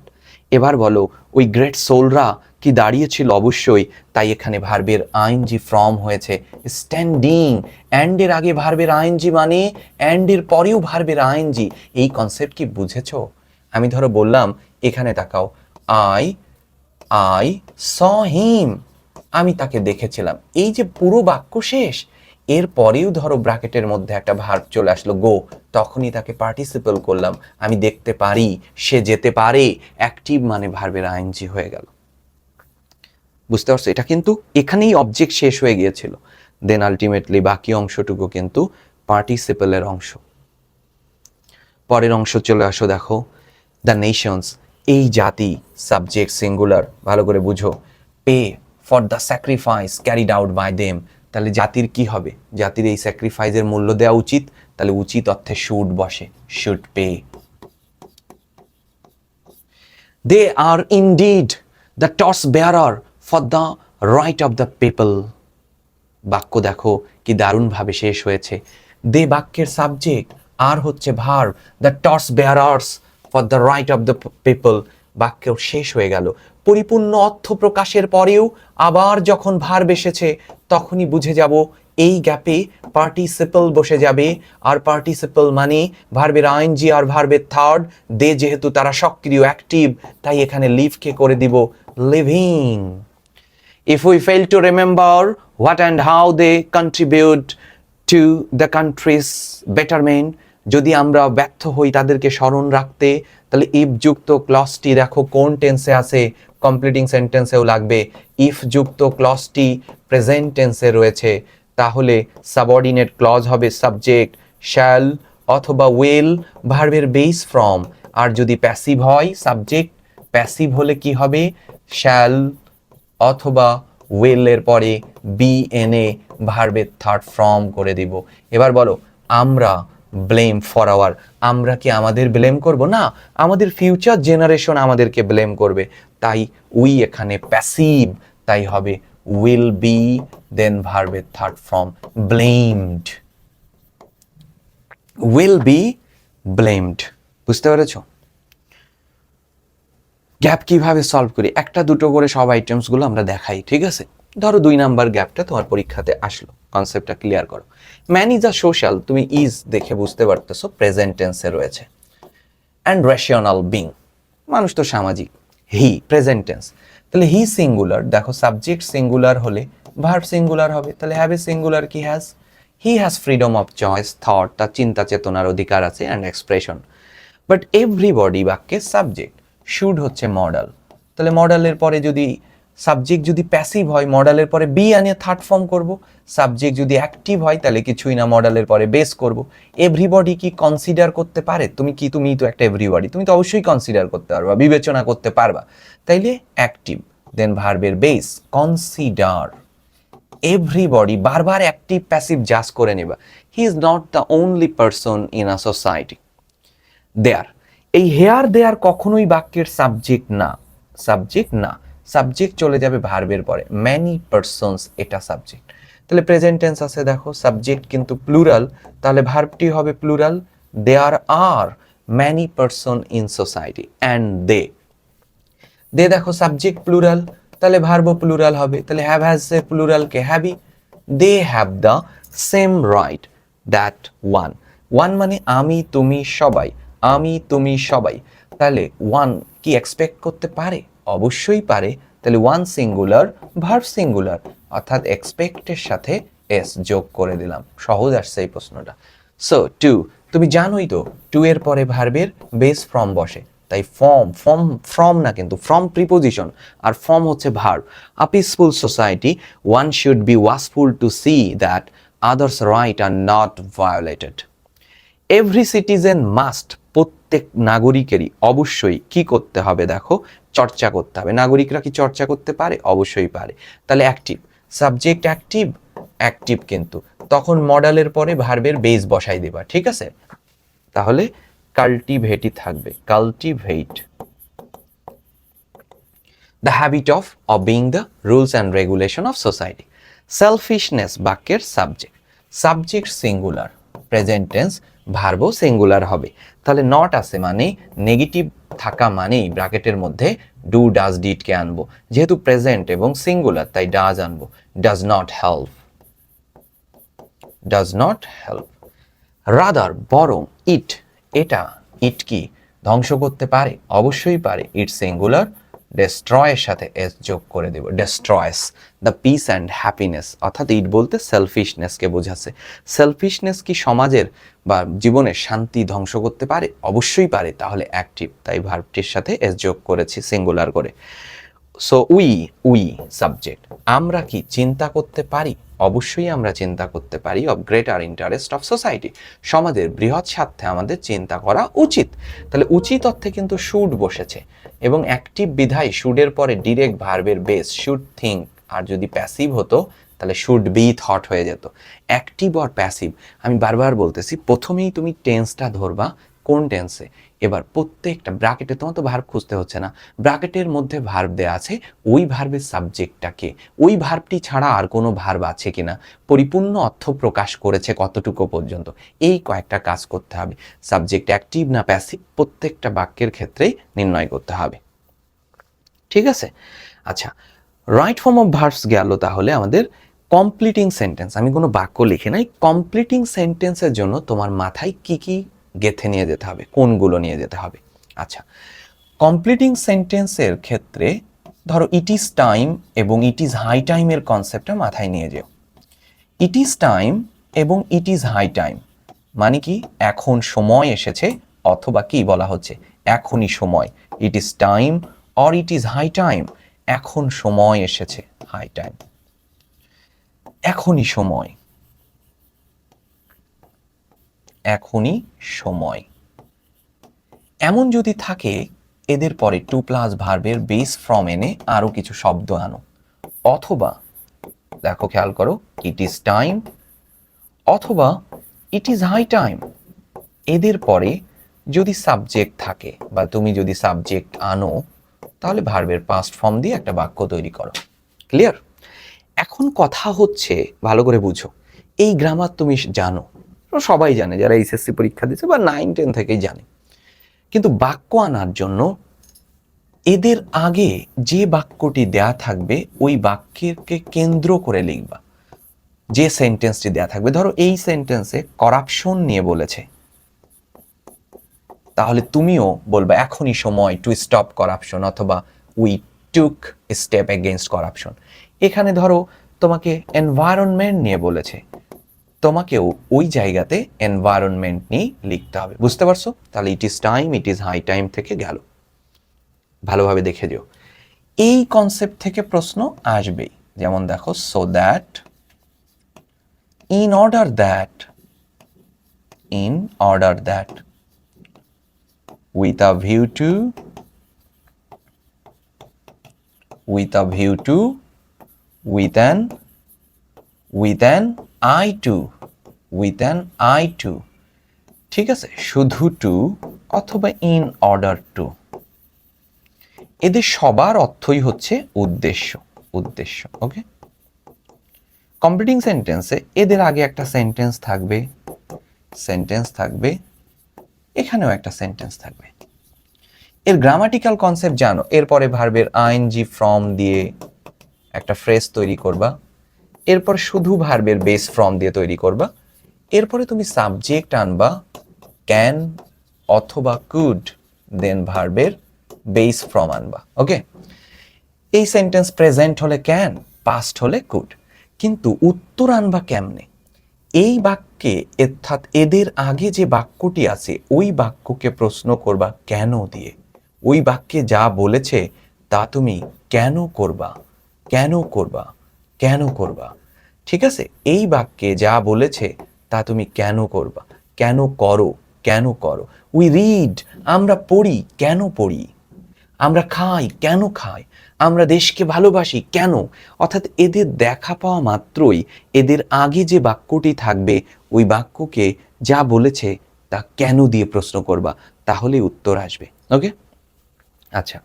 এবার বলো ওই গ্রেট সোলরা কি দাঁড়িয়েছিল? অবশ্যই, তাই এখানে ভার্বের আইএনজি ফর্ম হয়েছে স্ট্যান্ডিং, অ্যান্ড এর আগে ভার্বের আইএনজি মানে অ্যান্ড এর পরেও ভার্বের আইএনজি। এই কনসেপ্ট কি বুঝেছো? আমি ধরো বললাম, এখানে তাকাও, আই স হিম, আমি তাকে দেখেছিলাম, এই যে পুরো বাক্য শেষ, এর পরেও ধরো ব্র্যাকেটের মধ্যে একটা ভার্ব চলে আসলো গো, তখনই তাকে পার্টিসিপল করলাম, আমি দেখতে পারি, সে যেতে পারে, অ্যাক্টিভ মানে ভার্বের আইএনজি হয়ে গেল। বুঝতে পারছো? এটা কিন্তু এখানেই অবজেক্ট শেষ হয়ে গিয়েছিল, দেন আলটিমেটলি বাকি অংশটুকু কিন্তু পার্টিসিপলের অংশ। পরের অংশ চলে আসো, দেখো দ্য নেশনস, এই জাতি, সাবজেক্ট সিঙ্গুলার, ভালো করে বুঝো, pay for the sacrifice carried out by them, তাহলে জাতির কি হবে? জাতির এই স্যাক্রিফাইসের মূল্য দেওয়া উচিত, তাহলে উচিত অর্থে শুড বসে, should pay. They are indeed the torch bearer for the right of the people, বাক্য দেখো কি দারুণভাবে শেষ হয়েছে, দে বাক্যের সাবজেক্ট, আর হচ্ছে verb, the torch বেয়ারার্স for the right of the people, বাক্য শেষ হয়ে গেল। পরিপূর্ণ অর্থ প্রকাশের পরেও আবার যখন ভার্ব এসেছে তখনই বুঝে যাব এই গ্যাপে পার্টিসিপল বসে যাবে, আর পার্টিসিপল মানে ভার্বের আইএনজি আর ভার্বের থার্ড দে, যেহেতু তারা সক্রিয় অ্যাক্টিভ, তাই এখানে লিভকে করে দিব living. If we fail to remember what and how they contribute to the country's betterment, যদি আমরা ব্যর্থ হই তাদেরকে স্মরণ রাখতে, তাহলে ইফ যুক্ত ক্লজটি দেখো কোন টেন্সে আছে, কমপ্লিটিং সেন্টেন্সেও লাগবে। ইফ যুক্ত ক্লজটি প্রেজেন্ট টেন্সে রয়েছে, তাহলে সাবঅর্ডিনেট ক্লজ হবে সাবজেক্ট শ্যাল অথবা উইল, ভার্বের বেস ফর্ম। আর যদি প্যাসিভ হয় সাবজেক্ট, প্যাসিভ হলে কি হবে শ্যাল অথবা উইলের পরে বিএনএ ভার্বের থার্ড ফর্ম করে দিব। এবার বলো, আমরা ব্লেম ফর আওয়ার, আমরা কি আমাদের ব্লেম করব না, আমাদের ফিউচার জেনারেশন আমাদেরকে ব্লেম করবে, তাই উই এখানে প্যাসিভ, তাই হবে উইল বি দেন ভার্বের third form blamed, will be blamed. বুঝতে পেরেছো? গ্যাপ কিভাবে সলভ করি, একটা দুটো করে সব আইটেমসগুলো আমরা দেখাই, ঠিক আছে? ধরো 2 নাম্বার গ্যাপটা তোমার পরীক্ষাতে আসলো, কনসেপ্টটা ক্লিয়ার করো। ম্যান ইজ আ সোশ্যাল, তুমি ইজ দেখে বুঝতে পারতেছো প্রেজেন্ট টেন্সে রয়েছে। অ্যান্ড রেশনাল বিং, মানুষ তো সামাজিক। হি প্রেজেন্ট টেন্স, তাহলে হি সিঙ্গুলার, দেখো সাবজেক্ট সিঙ্গুলার হলে ভার্ব সিঙ্গুলার হবে, তাহলে হ্যাভ এ সিঙ্গুলার কি has. He has freedom of choice, thought, তার চিন্তা চেতনার অধিকার আছে, অ্যান্ড এক্সপ্রেশন। বাট এভরিবডি বাক্যে সাবজেক্ট, শুড হচ্ছে মডাল, তাহলে মডালের পরে যদি সাবজেক্ট যদি প্যাসিভ হয় মডালের পরে বি আনিয়ে থার্ড ফর্ম করব, সাবজেক্ট যদি অ্যাক্টিভ হয় তাহলে কিছুই না, মডালের পরে বেস করব। এভরিবডি কি কনসিডার করতে পারে? তুমি তো একটা এভরিবডি, তুমি তো অবশ্যই কনসিডার করতে পারবা, বিবেচনা করতে পারবা, তাইলে অ্যাক্টিভ দেন ভার্বের বেস কনসিডার। এভরিবডি বারবার অ্যাক্টিভ প্যাসিভ জাজ করে নেবা। He is not the only person in a society. There, এই হেয়ার দেয়ার কখনোই বাক্যের সাবজেক্ট না, সাবজেক্ট না, সাবজেক্ট চলে যাবে ভার্বের পরে। ম্যানি পারসনস এটা সাবজেক্ট, তাহলে প্রেজেন্ট টেন্স আছে দেখো, সাবজেক্ট কিন্তু প্লুরাল, তাহলে ভার্বটি হবে plural. There are many person in society and they, they দেখো সাবজেক্ট প্লুরাল, তাহলে ভার্বও প্লুরাল হবে, তাহলে হ্যাভ হ্যাজ এর প্লুরালকে হ্যাভি। They have the same right that one, one মানে আমি তুমি সবাই, আমি তুমি সবাই, তাহলে ওয়ান কি এক্সপেক্ট করতে পারে? অবশ্যই পারে, তাহলে ওয়ান সিঙ্গুলার ভার্ব সিঙ্গুলার, অর্থাৎ এক্সপেক্টের সাথে এস যোগ করে দিলাম। সহজ আসছে এই প্রশ্নটা। সো টু, তুমি জানোই তো টু এর পরে ভার্বের বেস ফর্ম বসে, তাই ফর্ম না কিন্তু ফ্রম প্রিপোজিশন, আর ফর্ম হচ্ছে verb. A peaceful society one should be watchful to see that others right are not violated. Every citizen must, প্রত্যেক নাগরিকেরই অবশ্যই কি করতে হবে দেখো, চর্চা করতে হবে। নাগরিকরা কি চর্চা করতে পারে? অবশ্যই পারে, তাহলে অ্যাক্টিভ, সাবজেক্ট অ্যাক্টিভ, অ্যাক্টিভ কিন্তু তখন মডালের পরে ভার্বের বেস বসাই দেবা, ঠিক আছে? তাহলে কাল্টিভেটই থাকবে, cultivate. The habit of obeying the rules and regulation of society. Selfishness বাক্যের subject, subject singular, present tense, ভার্বও সিঙ্গুলার হবে, তাহলে নট আছে মানে নেগেটিভ থাকা মানেই ব্র্যাকেটের মধ্যে ডু ডাজ ডিডকে আনবো, যেহেতু প্রেজেন্ট এবং সিঙ্গুলার তাই ডাজ আনবো। Does not help, does not help. Rather বরং, ইট এটা, ইট কি ধ্বংস করতে পারে? অবশ্যই পারে, ইট সিঙ্গুলার, ডেস্ট্রয়ের সাথে এস যোগ করে দেব, ডেস্ট্রয়েস দ্য পিস অ্যান্ড হ্যাপিনেস, অর্থাৎ ইট বলতে সেলফিশনেসকে বোঝাচ্ছে। সেলফিশনেস কি সমাজের বা জীবনের শান্তি ধ্বংস করতে পারে? অবশ্যই পারে, তাহলে অ্যাক্টিভ, তাই ভার্বটির সাথে এস যোগ করেছি সিঙ্গুলার করে। সো উই সাবজেক্ট, আমরা কি চিন্তা করতে পারি? অবশ্যই আমরা চিন্তা করতে পারি। Of greater interest of society, সমাজের বৃহৎ স্বার্থে আমাদের চিন্তা করা উচিত, তাহলে উচিত অর্থে কিন্তু শুড বসেছে এবং অ্যাক্টিভ বিধায় শুডের পরে ডিরেক্ট ভার্বের বেস শুড থিঙ্ক, আর যদি প্যাসিভ হতো তাহলে শুড বি থট হয়ে যেত। অ্যাক্টিভ আর প্যাসিভ আমি বারবার বলতেছি, প্রথমেই তুমি টেন্সটা ধরবা কোন টেন্সে। এবার প্রত্যেকটা ব্র্যাকেটে, তোমার তো ভার্ব খুঁজতে হচ্ছে না, ব্র্যাকেটের মধ্যে ভার্ব দেওয়া আছে, ওই ভার্বের সাবজেক্টটাকে, ওই ভার্বটি ছাড়া আর কোনো ভার্ব আছে কিনা, পরিপূর্ণ অর্থ প্রকাশ করেছে কতটুকু পর্যন্ত, এই কয়েকটা কাজ করতে হবে। সাবজেক্ট অ্যাক্টিভ না প্যাসিভ প্রত্যেকটা বাক্যের ক্ষেত্রেই নির্ণয় করতে হবে। ঠিক আছে? আচ্ছা, রাইট ফর্ম অফ ভার্বস গেল তাহলে আমাদের কমপ্লিটিং সেন্টেন্স। আমি কোনো বাক্য লিখে নাই, কমপ্লিটিং সেন্টেন্সের জন্য তোমার মাথায় কি কি গেঁথে নিয়ে যেতে হবে, কোনগুলো নিয়ে যেতে হবে। আচ্ছা, কমপ্লিটিং সেন্টেন্সের ক্ষেত্রে ধরো ইট ইজ টাইম এবং ইট ইজ হাই টাইমের কনসেপ্টটা মাথায় নিয়ে যেও। ইট ইজ টাইম এবং ইট ইজ হাই টাইম মানে কি, এখন সময় এসেছে, অথবা কি বলা হচ্ছে, এখনই সময়। It is time or it is high time, এখন সময় এসেছে, হাই টাইম, এখনই সময়, এখনই সময়। এমন যদি থাকে এদের পরে টু প্লাস ভার্বের বেস ফ্রম এনে আরো কিছু শব্দ আনো, অথবা দেখো খেয়াল করো, ইট ইজ টাইম অথবা ইট ইজ হাই টাইম, এদের পরে যদি সাবজেক্ট থাকে বা তুমি যদি সাবজেক্ট আনো, তাহলে ভার্বের পাস্ট ফর্ম দিয়ে একটা বাক্য তৈরি করো। ক্লিয়ার? এখন কথা হচ্ছে, ভালো করে বুঝো, এই গ্রামার তুমি জানো, সবাই জানে যারা এইচএসসি পরীক্ষা দিচ্ছে বা 9-10 থেকেই জানে, কিন্তু বাক্য আনার জন্য এদের আগে যে বাক্যটি দেয়া থাকবে ওই বাক্যকে কেন্দ্র করে লিখবা। যে সেন্টেন্সটি দেয়া থাকবে, ধরো এই সেন্টেন্সে করাপশন নিয়ে বলেছে, তাহলে তুমিও বলবা এখনই সময় টু স্টপ করাপশন, অথবা we took step against corruption. এখানে ধরো তোমাকে এনভায়রনমেন্ট নিয়ে বলেছে, তোমাকেও ওই জায়গাতে এনভায়রনমেন্ট নিয়ে লিখতে হবে। বুঝতে পারছো? তাহলে it is time, it is high time থেকে গেল, ভালোভাবে দেখে যেও। এই কনসেপ্ট থেকে প্রশ্ন আসবেই, যেমন দেখো, so that, in order that, in order that, with a view to, with a view to, with an eye to, with an eye to, ঠিক আছে? শুধু টু অথবা ইন অর্ডার টু, এদের সবার অর্থই হচ্ছে উদ্দেশ্য, উদ্দেশ্য। ওকে, কমপ্লিটিং সেন্টেন্সে এদের আগে একটা সেন্টেন্স থাকবে, সেন্টেন্স থাকবে, এখানেও একটা সেন্টেন্স থাকবে। এর গ্রামাটিক্যাল কনসেপ্ট জানো, এরপরে ভার্বের আইএনজি ফ্রম দিয়ে একটা ফ্রেজ তৈরি করবা, এরপর শুধু ভার্বের বেস ফ্রম দিয়ে তৈরি করবা, এরপরে তুমি সাবজেক্ট আনবা ক্যান অথবা কুড, দেন ভার্বের বেস ফ্রম আনবা। ওকে, এই সেন্টেন্স প্রেজেন্ট হলে ক্যান, পাস্ট হলে কুড, কিন্তু উত্তর আনবা কেমনে? এই বাক্যে অর্থাৎ এদের আগে যে বাক্যটি আছে ওই বাক্যকে প্রশ্ন করবা কেন দিয়ে। ওই বাক্যে যা বলেছে তা তুমি কেন করবা, কেন করবা, কেন করবা। ঠিক আছে? এই বাক্যে যা বলেছে তা তুমি কেন করবা, কেন করো, কেন করো। উই রিড, আমরা পড়ি, কেন পড়ি। আমরা খাই, কেন খাই। আমরা দেশকে ভালোবাসি, কেন। অর্থাৎ এদের দেখা পাওয়া মাত্রই এদের আগে যে বাক্যটি থাকবে ওই বাক্যকে যা বলেছে তা কেন দিয়ে প্রশ্ন করবা, তাহলেই উত্তর আসবে। ওকে, আচ্ছা,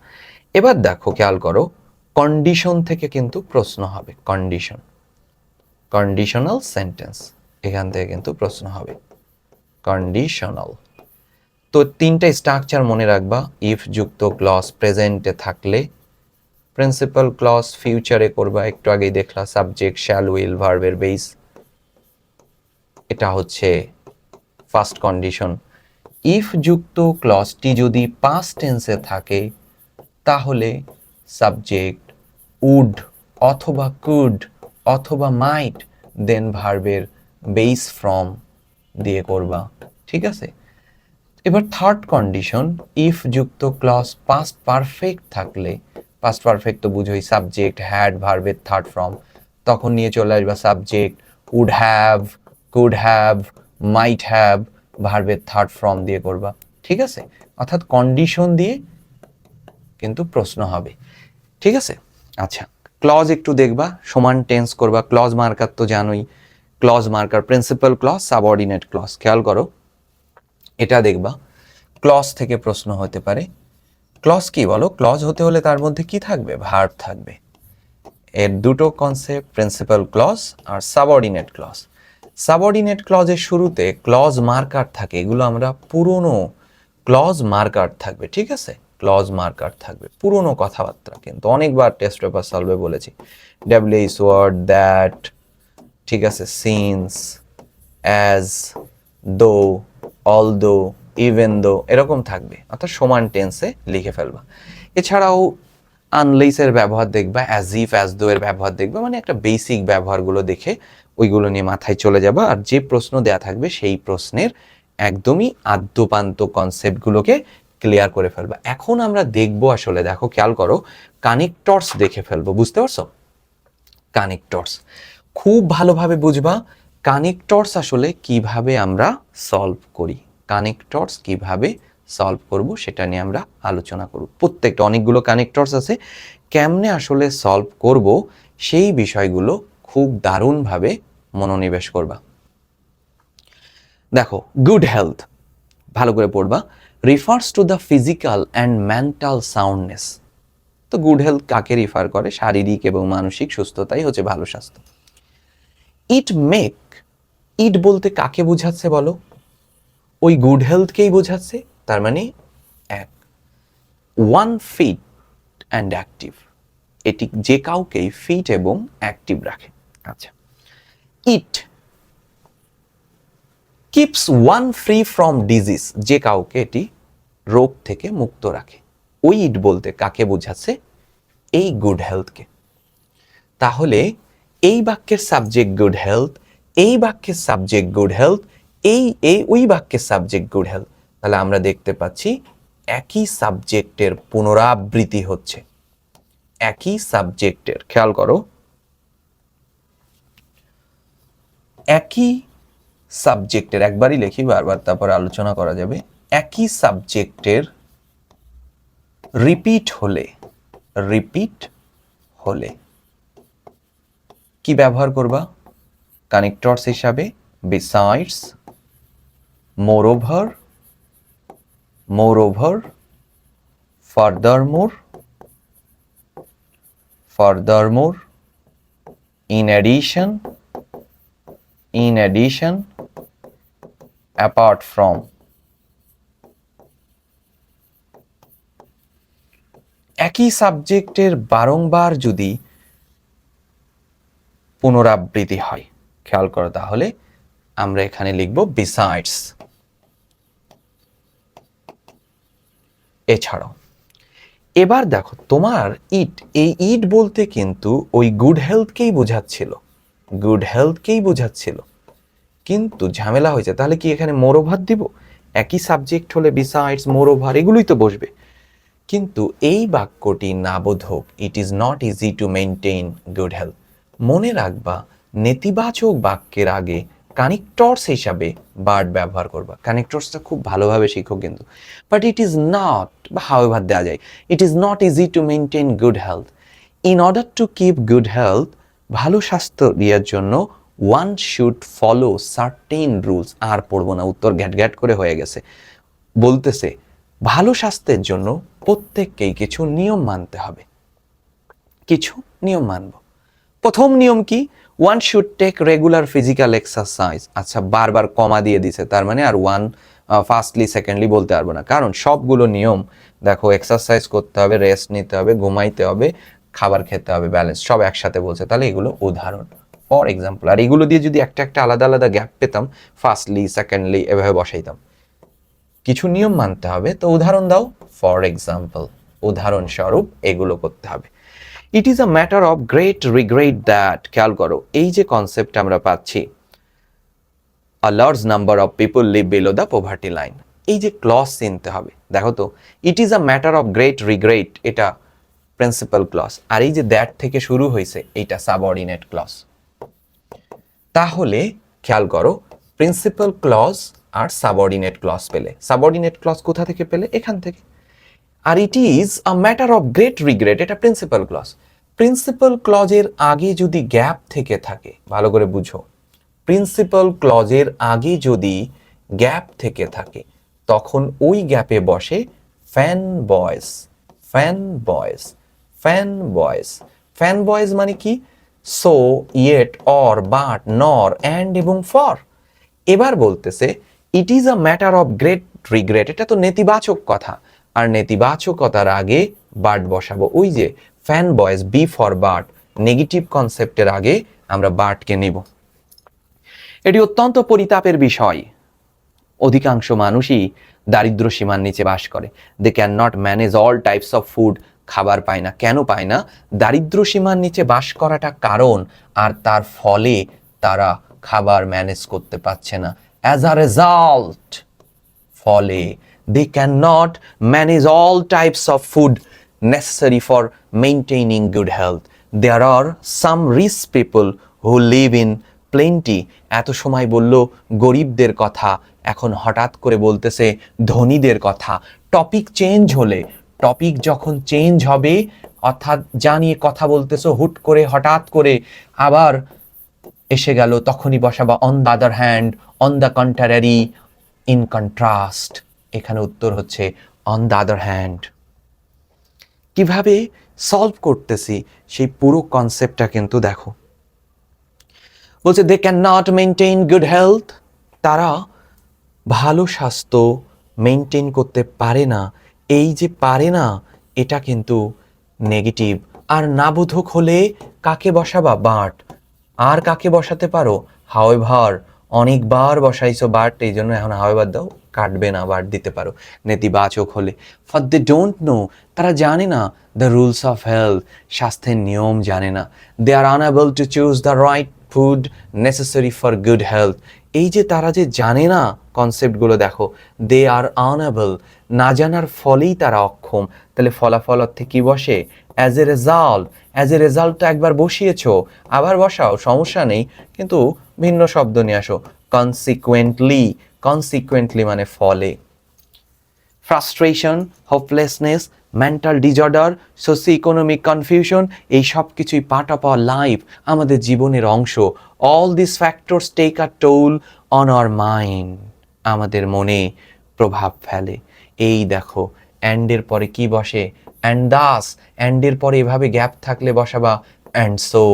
এবার দেখো, খেয়াল করো, কন্ডিশন থেকে কিন্তু প্রশ্ন হবে। কন্ডিশন, কন্ডিশনাল সেন্টেন্স, এখান থেকে কিন্তু প্রশ্ন হবে কন্ডিশনাল। তো তিনটা স্ট্রাকচার মনে রাখবা। ইফ যুক্ত ক্লজ প্রেজেন্টে থাকলে, প্রিন্সিপাল ক্লজ ফিউচারে করবা, একটু আগেই দেখলা সাবজেক্ট শ্যাল উইল ভার্বের বেস, এটা হচ্ছে ফার্স্ট কন্ডিশন। ইফ যুক্ত ক্লজটি যদি পাস্ট টেন্সে থাকে তাহলে সাবজেক্ট উড অথবা কুড অথবা মাইট, দেন ভার্বের বেস ফ্রম দিয়ে করবা। ঠিক আছে? এবার থার্ড কন্ডিশন, ইফ যুক্ত ক্লজ পাস্ট পারফেক্ট থাকলে, পাস্ট পারফেক্ট তো বুঝোই সাবজেক্ট হ্যাড ভার্বের থার্ড ফর্ম, তখন নিয়ে চলে আসবা subject would have, could have, might have, ভার্বের থার্ড ফর্ম দিয়ে করবা। ঠিক আছে? অর্থাৎ কন্ডিশন দিয়ে কিন্তু প্রশ্ন হবে। ঠিক আছে? আচ্ছা, ক্লজ একটু দেখবা, সমান টেন্স করবা। ক্লজ মার্কার তো জানোই, clause marker principal clause, subordinate clause. খেয়াল করো, এটা দেখবা, ক্লজ থেকে প্রশ্ন হতে পারে। ক্লজ কি বলো? ক্লজ হতে হলে তার মধ্যে কি থাকবে? ভার্ব থাকবে। এর দুটো কনসেপ্ট, প্রিন্সিপাল ক্লজ আর সাবঅর্ডিনেট ক্লজ। সাবঅর্ডিনেট ক্লজের শুরুতে ক্লজ মার্কার থাকে, এগুলো আমরা পুরনো ক্লজ মার্কার থাকবে। ঠিক আছে? ক্লজ মার্কার থাকবে, পুরনো কথাবার্তা, কিন্তু অনেকবার টেস্ট পেপার সলভে বলেছি, ডব্লিউএইচ ওয়ার্ড, দ্যাট, ঠিক আছে, সিন্স, অ্যাজ, দো, অলদো, ইভেন দো, এরকম থাকবে, অর্থাৎ সমান টেন্সে লিখে ফেলবা। এছাড়াও আনলেসের ব্যবহার দেখবা, অ্যাজ ইফ, অ্যাজ দো এর ব্যবহার দেখবা, মানে একটা বেসিক ব্যবহারগুলো দেখে ওইগুলো নিয়ে মাথায় চলে যাবা, আর যে প্রশ্ন দেয়া থাকবে সেই প্রশ্নের একদমই আদ্যপান্ত কনসেপ্টগুলোকে ক্লিয়ার করে ফেলবা। এখন আমরা দেখবো আসলে, দেখো খেয়াল করো, কানেক্টরস দেখে ফেলবো, বুঝতে পারছো? কানেক্টরস খুব ভালোভাবে বুঝবা, কানেক্টরস আসলে কিভাবে আমরা সলভ করি, কানেক্টরস কিভাবে সলভ করব সেটা নিয়ে আমরা আলোচনা করব। প্রত্যেকটা অনেকগুলো কানেক্টরস আছে, কেমনে আসলে সলভ করব সেই বিষয়গুলো খুব দারুণভাবে মনোনিবেশ করবা। দেখো, গুড হেলথ ভালো করে পড়বা, refers to the physical and mental soundness. তো গুড হেলথ কাকে রিফার করে? শারীরিক এবং মানসিক সুস্থতাই হচ্ছে ভালো স্বাস্থ্য। ইট মেক, ইট বলতে কাকে বোঝাচ্ছে বলো? ওই গুড হেলথকেই বোঝাচ্ছে, তার মানে এক, ওয়ান ফিট অ্যান্ড অ্যাক্টিভ, এটি যে কাউকেই ফিট এবং অ্যাক্টিভ রাখে। আচ্ছা, it keeps one free from disease, যে কাউকে এটি রোগ থেকে মুক্ত রাখে। ওই ইট বলতে কাকে বোঝাচ্ছে? এই গুড হেলথকে। তাহলে এই বাক্যের সাবজেক্ট গুড হেলথ, এই বাক্যের সাবজেক্ট গুড হেলথ, ওই বাক্যের সাবজেক্ট গুড হেলথ, তাহলে আমরা দেখতে পাচ্ছি একই সাবজেক্টের পুনরাবৃত্তি হচ্ছে, একই সাবজেক্টের, খেয়াল করো, একই সাবজেক্টের, একবারই লিখি বারবার তারপরে আলোচনা করা যাবে, একই সাবজেক্টের রিপিট হলে কি ব্যবহার করবা? কানেক্টরস হিসাবে besides, moreover, ফার্দারমোর, in addition, apart from। একই সাবজেক্টের বারংবার যদি পুনরাবৃত্তি হয়, খেয়াল করো, তাহলে আমরা এখানে লিখব বিসাইডস। এছাড়াও এবার দেখো, তোমার ইট, এই ইট বলতে কিন্তু ওই গুড হেলথকেই বোঝাচ্ছিল, কিন্তু ঝামেলা হয়েছে, তাহলে কি এখানে মোরওভার দিব? একই সাবজেক্ট হলে বিসাইডস, মোরওভার এগুলোই তো বসবে, কিন্তু এই বাক্যটি নাবোধক, it is not easy to maintain good health. মনে রাখবা, নেতিবাচক বাক্যের আগে কানেক্টরস হিসাবে বার্ড ব্যবহার করবা। কানেক্টরসটা খুব ভালোভাবে শিখো কিন্তু। বাট ইট ইজ নট, বা হাউএভার দেওয়া যায়, it is not easy to maintain good health. In order to keep good health, ভালো স্বাস্থ্য দেওয়ার জন্য one should follow certain rules. আর পড়বো না, উত্তর ঘ্যাট ঘ্যাট করে হয়ে গেছে। বলতেছে ভালো স্বাস্থ্যের জন্য প্রত্যেককেই কিছু নিয়ম মানতে হবে, কিছু নিয়ম মানব। প্রথম নিয়ম কি? One should take regular physical exercise. আচ্ছা, বারবার কমা দিয়ে দিছে, তার মানে আর ওয়ান ফার্স্টলি সেকেন্ডলি বলতে পারবো না, কারণ সবগুলো নিয়ম দেখো, এক্সারসাইজ করতে হবে, রেস্ট নিতে হবে, ঘুমাইতে হবে, খাবার খেতে হবে, ব্যালেন্স সব একসাথে বলছে, তাহলে এগুলো উদাহরণ, ফর এক্সাম্পল। আর এগুলো দিয়ে যদি একটা একটা আলাদা আলাদা গ্যাপ পেতাম, ফার্স্টলি সেকেন্ডলি এভাবে বসাইতাম, কিছু নিয়ম মানতে হবে, তো উদাহরণ দাও, ফর এক্সাম্পল, উদাহরণস্বরূপ এগুলো করতে হবে। ইট is a matter of great regret that, খেয়াল করো, এই যে কনসেপ্ট আমরা পাচ্ছি, a large number of people leave below the poverty line, এই যে ক্লজ চিনতে হবে। দেখো তো, ইট is a matter of great regret, এটা প্রিন্সিপাল ক্লজ, আর এই যে দ্যাট থেকে শুরু হয়েছে, এইটা সাবঅর্ডিনেট ক্লজ। তাহলে খেয়াল করো, প্রিন্সিপাল ক্লজ আর সাবঅর্ডিনেট ক্লজ পেলে, সাবঅর্ডিনেট ক্লজ কোথা থেকে পেলে? এখান থেকে। আর it is a matter of great regret, এটা প্রিন্সিপাল ক্লজ। প্রিন্সিপাল ক্লজের আগে যদি গ্যাপ থেকে থাকে, ভালো করে বুঝো, প্রিন্সিপাল ক্লজের আগে যদি গ্যাপ থেকে থাকে, তখন ওই গ্যাপে বসে fan boys, fan boys, fan boys. Fan boys মানে কি? সো, ইয়েট, অর, বাট, নর, অ্যান্ড এবং ফর। এবার বলতেছে ইট is a matter of great regret, এটা তো নেতিবাচক কথা, আর নেতিবাচকতার আগে বাট বসাবো। ওই যে fan boys, B for but, negative কনসেপ্টের আগে আমরা বাটকে নেব। এটি অত্যন্ত পরিতাপের বিষয়, অধিকাংশ মানুষই দারিদ্র সীমার নিচে বাস করে। They can not manage all types of food, খাবার পায় না। কেন পায় না? দারিদ্র সীমার নিচে বাস করাটা কারণ, আর তার ফলে তারা খাবার ম্যানেজ করতে পারছে না। অ্যাজ আ রেজাল্ট, ফলে they cannot manage all types of food necessary for maintaining good health. There are some rich people who live in plenty. এত সময় বলল গরিবদের কথা, এখন হঠাৎ করে বলতেছে ধনীদের কথা। টপিক চেঞ্জ হলে, টপিক যখন চেঞ্জ হবে, অর্থাৎ যা নিয়ে কথা বলতেছো হুট করে হঠাৎ করে আবার এসে গেল, তখনই বসাবা on the other hand, on the contrary, in contrast. এখানে উত্তর হচ্ছে অন দ্য আদার হ্যান্ড। কিভাবে সলভ করতেছি সেই পুরো কনসেপ্টটা কিন্তু দেখো। বলছে they can not maintain good health, তারা ভালো স্বাস্থ্য মেনটেন করতে পারে না। এই যে পারে না, এটা কিন্তু নেগেটিভ। আর নাবোধক হলে কাকে বসাবা? বাট। আর কাকে বসাতে পারো? হাওয়েভার। অনেকবার বসাইছো বাট, এই জন্য এখন হাওয়েভার দাও, কাটবে না, বাট দিতে পারো। নেতিবাচক হলে ফর দে ডোন্ট নো, তারা জানে না দ্য রুলস অফ হেলথ, স্বাস্থ্যের নিয়ম জানে না। They are unable to choose the right food necessary for good health. এই যে তারা যে জানে না কনসেপ্টগুলো দেখো, দে আর আনএবল, না জানার ফলেই তারা অক্ষম। তাহলে ফলাফল অর্থে কি বসে? As a result. As a result তো একবার বসিয়েছো, আবার বসাও, সমস্যা নেই, কিন্তু ভিন্ন শব্দ নিয়ে আসো। কনসিকুয়েন্টলি, কনসিকুয়েন্টলি মানে ফলে। Frustration, hopelessness, mental disorder, socio economic confusion, এই সব কিছুই পার্ট অফ আওয়ার লাইফ, আমাদের জীবনের অংশ। All this factors take a toll on our mind, আমাদের মনে প্রভাব ফেলে। এই দেখো অ্যান্ডের পরে কি বসে? And thus. অ্যান্ডের পরে এভাবে গ্যাপ থাকলে বসাবা অ্যান্ড সো।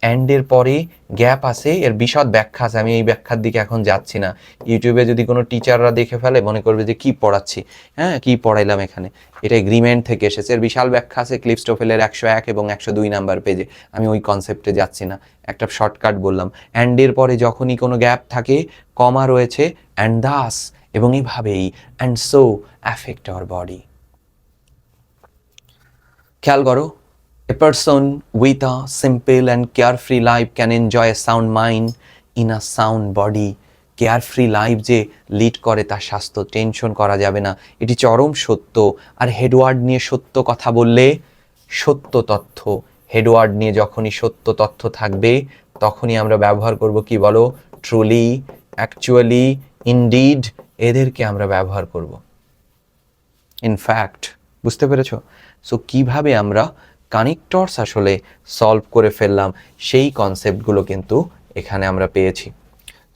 অ্যান্ডের পরে গ্যাপ আছে, এর বিশদ ব্যাখ্যা আছে, আমি এই ব্যাখ্যার দিকে এখন যাচ্ছি না। ইউটিউবে যদি কোনো টিচাররা দেখে ফেলে মনে করবে যে কি পড়াচ্ছি, হ্যাঁ কি পড়াইলাম এখানে, এটা এগ্রিমেন্ট থেকে এসেছে, এর বিশাল ব্যাখ্যা আছে ক্লিপস্টোফেলের 101 এবং 102 নাম্বার পেজে। আমি ওই কনসেপ্টে যাচ্ছি না, একটা শর্টকাট বললাম। অ্যান্ডের পরে যখনই কোনো গ্যাপ থাকে, কমা রয়েছে, অ্যান্ড দাস, এবং এইভাবেই and so affect our body. খেয়াল করো, a person with a simple and carefree life can enjoy a sound mind in a sound body. Carefree life যে লিড করে তার স্বাস্থ্য টেনশন করা যাবে না, এটি চরম সত্য। আর হেডওয়ার্ড নিয়ে সত্য কথা বললে সত্য তথ্য, হেডওয়ার্ড নিয়ে যখনই সত্য তথ্য থাকবে তখনই আমরা ব্যবহার করব কি বলো? ট্রুলি, অ্যাকচুয়ালি, ইনডিড, এদেরকে আমরা ব্যবহার করব। ইনফ্যাক্ট, বুঝতে পেরেছ? সো কিভাবে আমরা কানেক্টরস আসলে সলভ করে ফেললাম সেই কনসেপ্টগুলো কিন্তু এখানে আমরা পেয়েছি।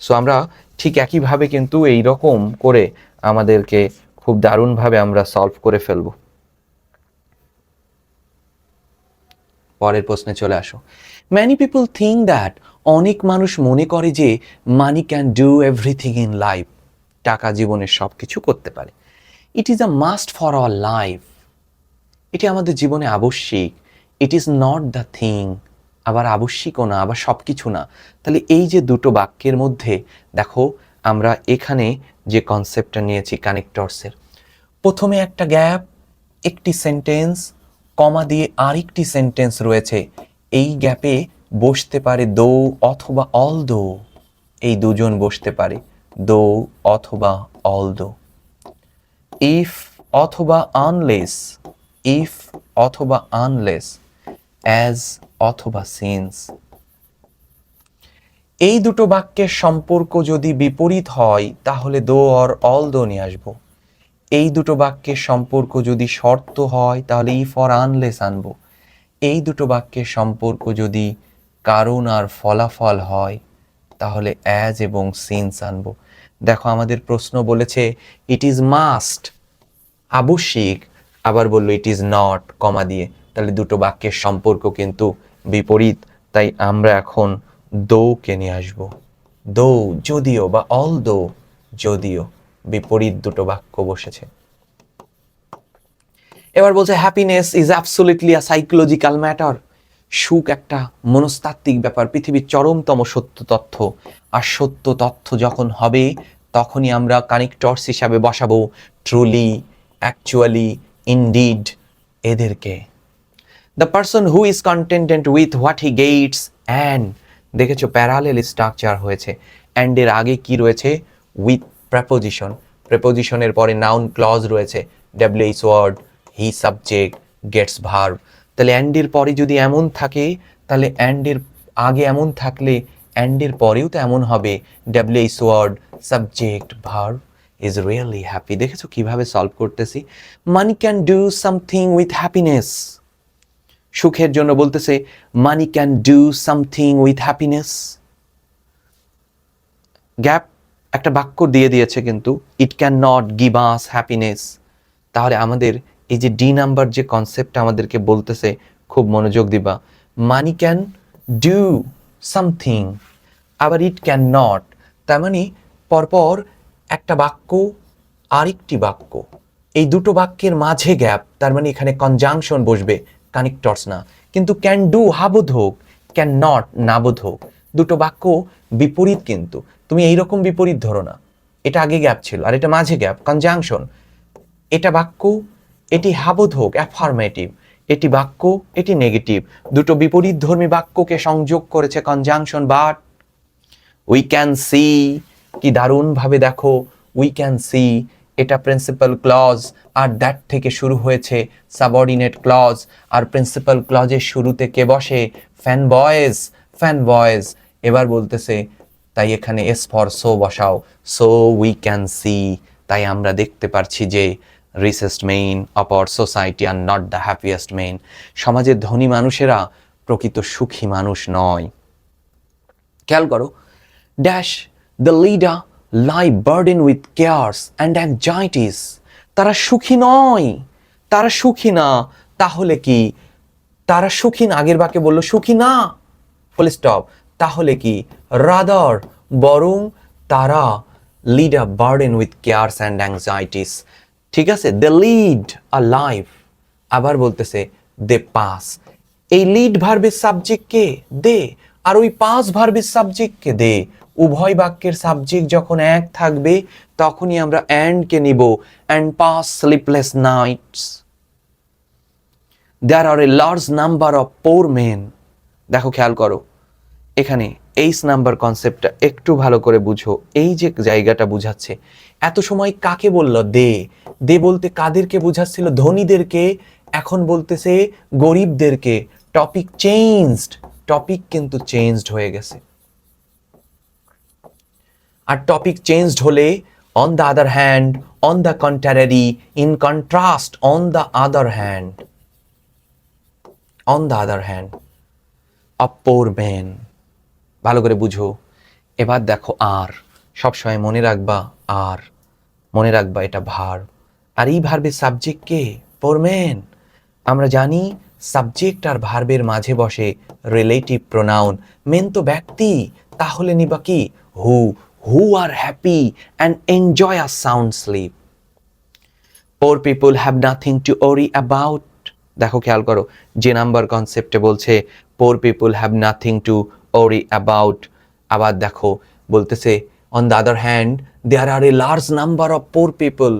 সো আমরা ঠিক একইভাবে কিন্তু এই রকম করে আমাদেরকে খুব দারুণভাবে আমরা সলভ করে ফেলব। পরের প্রশ্নে চলে আসো। ম্যানি পিপল থিঙ্ক দ্যাট, অনেক মানুষ মনে করে যে মানি can do everything in life, টাকা জীবনের সব কিছু করতে পারে। ইট is a must for our life, এটি আমাদের জীবনে আবশ্যিক। ইট ইজ নট দ্য থিং, আবার আবশ্যিকও না, আবার সব কিছু না। তাহলে এই যে দুটো বাক্যের মধ্যে দেখো আমরা এখানে যে কনসেপ্টটা নিয়েছি কানেক্টরসের, প্রথমে একটা গ্যাপ, একটি সেন্টেন্স, কমা দিয়ে আরেকটি সেন্টেন্স রয়েছে। এই গ্যাপে বসতে পারে দো অথবা অল দো, এই দুজন বসতে পারে, দো অথবা অল দো। ইফ অথবা আনলেস, ইফ অথবা আনলেস, অ্যাজ অথবা সিন্স। এই দুটো বাক্যের সম্পর্ক যদি বিপরীত হয় তাহলে দো অর অল দো নিয়ে আসবো। এই দুটো বাক্যের সম্পর্ক যদি শর্ত হয় তাহলে ইফ অর আনলেস আনবো। এই দুটো বাক্যের সম্পর্ক যদি কারণ আর ফলাফল হয় তাহলে অ্যাজ এবং সিন্স আনবো। দেখো আমাদের প্রশ্ন বলেছে ইট ইজ মাস্ট, আবশ্যিক, আবার বললো ইট ইজ নট, কমা দিয়ে, তাহলে দুটো বাক্যের সম্পর্ক কিন্তু বিপরীত। তাই আমরা এখন দো কে নিয়ে আসবো। দো যদিও, বা অল দো যদিও, বিপরীত দুটো বাক্য বসেছে। এবার বলছে happiness is absolutely a psychological matter. সুখ একটা মনস্তাত্ত্বিক ব্যাপার, পৃথিবীর চরমতম সত্য তথ্য। আর সত্য তথ্য যখন হবে তখনই আমরা কানেক্টরস হিসাবে বসাবো ট্রুলি, অ্যাকচুয়ালি, ইনডিড এদেরকে। The person who is contented with what he gets and, দেখেছো প্যারালেল স্ট্রাকচার হয়েছে, অ্যান্ড এর আগে কি রয়েছে উইথ প্রেপোজিশন, প্রেপোজিশনের পরে নাউন ক্লজ রয়েছে, WH word, he subject, gets verb. তাহলে অ্যান্ডের পরে যদি এমন থাকে তাহলে অ্যান্ডের আগে এমন থাকলে অ্যান্ডের পরেও তো এমন হবে, WH word, subject, verb, is really happy. দেখেছো কিভাবে সলভ করতেছি। Money can do something with happiness, সুখের জন্য বলতেছে money can do something with happiness. Gap একটা বাক্য দিয়ে দিয়েছে কিন্তু, it can not give us happiness. তাহলে আমাদের এই যে ডি নাম্বার যে কনসেপ্টটা আমাদেরকে বলতেছে, খুব মনোযোগ দিবা। মানি ক্যান ডু সামথিং, আবার ইট ক্যান নট, তার মানে পরপর একটা বাক্য আরেকটি বাক্য, এই দুটো বাক্যের মাঝে গ্যাপ, তার মানে এখানে কনজাংশন বসবে, কানেক্টরস না। কিন্তু ক্যান ডু হাবোধক, ক্যান নট নাবোধক, দুটো বাক্য বিপরীত, কিন্তু তুমি এইরকম বিপরীত ধরো না, এটা আগে গ্যাপ ছিল আর এটা মাঝে গ্যাপ, কনজাংশন। এটা বাক্য, এটি হাবোধক অ্যাফার্মেটিভ, এটি বাক্য, এটি নেগেটিভ, দুটো বিপরীত ধর্মী বাক্যকে সংযোগ করেছে conjunction. But we can see, কি দারুণভাবে দেখো, উই ক্যান সি, এটা প্রিন্সিপাল ক্লজ, আর দ্যাট থেকে শুরু হয়েছে সাবঅর্ডিনেট ক্লজ, আর প্রিন্সিপাল ক্লজের শুরুতে কে বসে, ফ্যান বয়েজ, ফ্যান বয়েজ। এবার বলতেছে তাই এখানে এস ফর সো বসাও, সো উই ক্যান সি, তাই আমরা দেখতে পারছি যে richest main of our society are not the happiest main, সমাজের ধনী মানুষেরা প্রকৃত সুখী মানুষ নয়। খেয়াল করো, dash the leader lie burden with cares and anxieties, তারা সুখী নয়, তারা সুখী না। তাহলে কি তারা সুখী না, আগের বাক্যে বললো সুখী না, ফুল স্টপ। তাহলে কি রাদার, বরং তারা lead a burden with cares and anxieties, ঠিক আছে, দে লিড আ লাইফ। আবার বলতেছে দে পাস, এই লিড ভার্বের সাবজেক্ট কে, দে, আর ওই পাস ভার্বের সাবজেক্ট কে, দে। উভয় বাক্যের সাবজেক্ট যখন এক থাকবে তখনই আমরা অ্যান্ড কে নিব, and pass sleepless nights. There are a large number of poor men, দেখো খেয়াল করো এখানে এইচ নাম্বার কনসেপ্টটা একটু ভালো করে বুঝো, এই যে জায়গাটা বুঝাচ্ছে, এত সময় কাকে বলল, দে, দে বলতে কাদেরকে বুঝাচ্ছিল, ধনীদেরকে, এখন বলতেছে গরিবদেরকে। টপিক চেঞ্জড, টপিক কিন্তু চেঞ্জড হয়ে গেছে। আর টপিক চেঞ্জড হলে on the other hand, on the contrary, in contrast, on the other hand, on the other hand, a poor man. ভালো করে বুঝো। এবার দেখো আর, সবসময় মনে রাখবা আর, মনে রাখবা এটা ভার্ব, আর এই ভার্বের সাবজেক্ট কে, পোর ম্যান। আমরা জানি সাবজেক্ট আর ভার্বের মাঝে বসে রিলেটিভ প্রোনাউন, মেন তো ব্যক্তি, তাহলে নিবা কি who, who are happy and enjoy a sound sleep. Poor people have nothing to worry about, দেখো খেয়াল করো যে নাম্বার কনসেপ্টে বলছে poor people have nothing to worry about. আবার দেখো বলতেছে on the other hand there are a large number of poor people,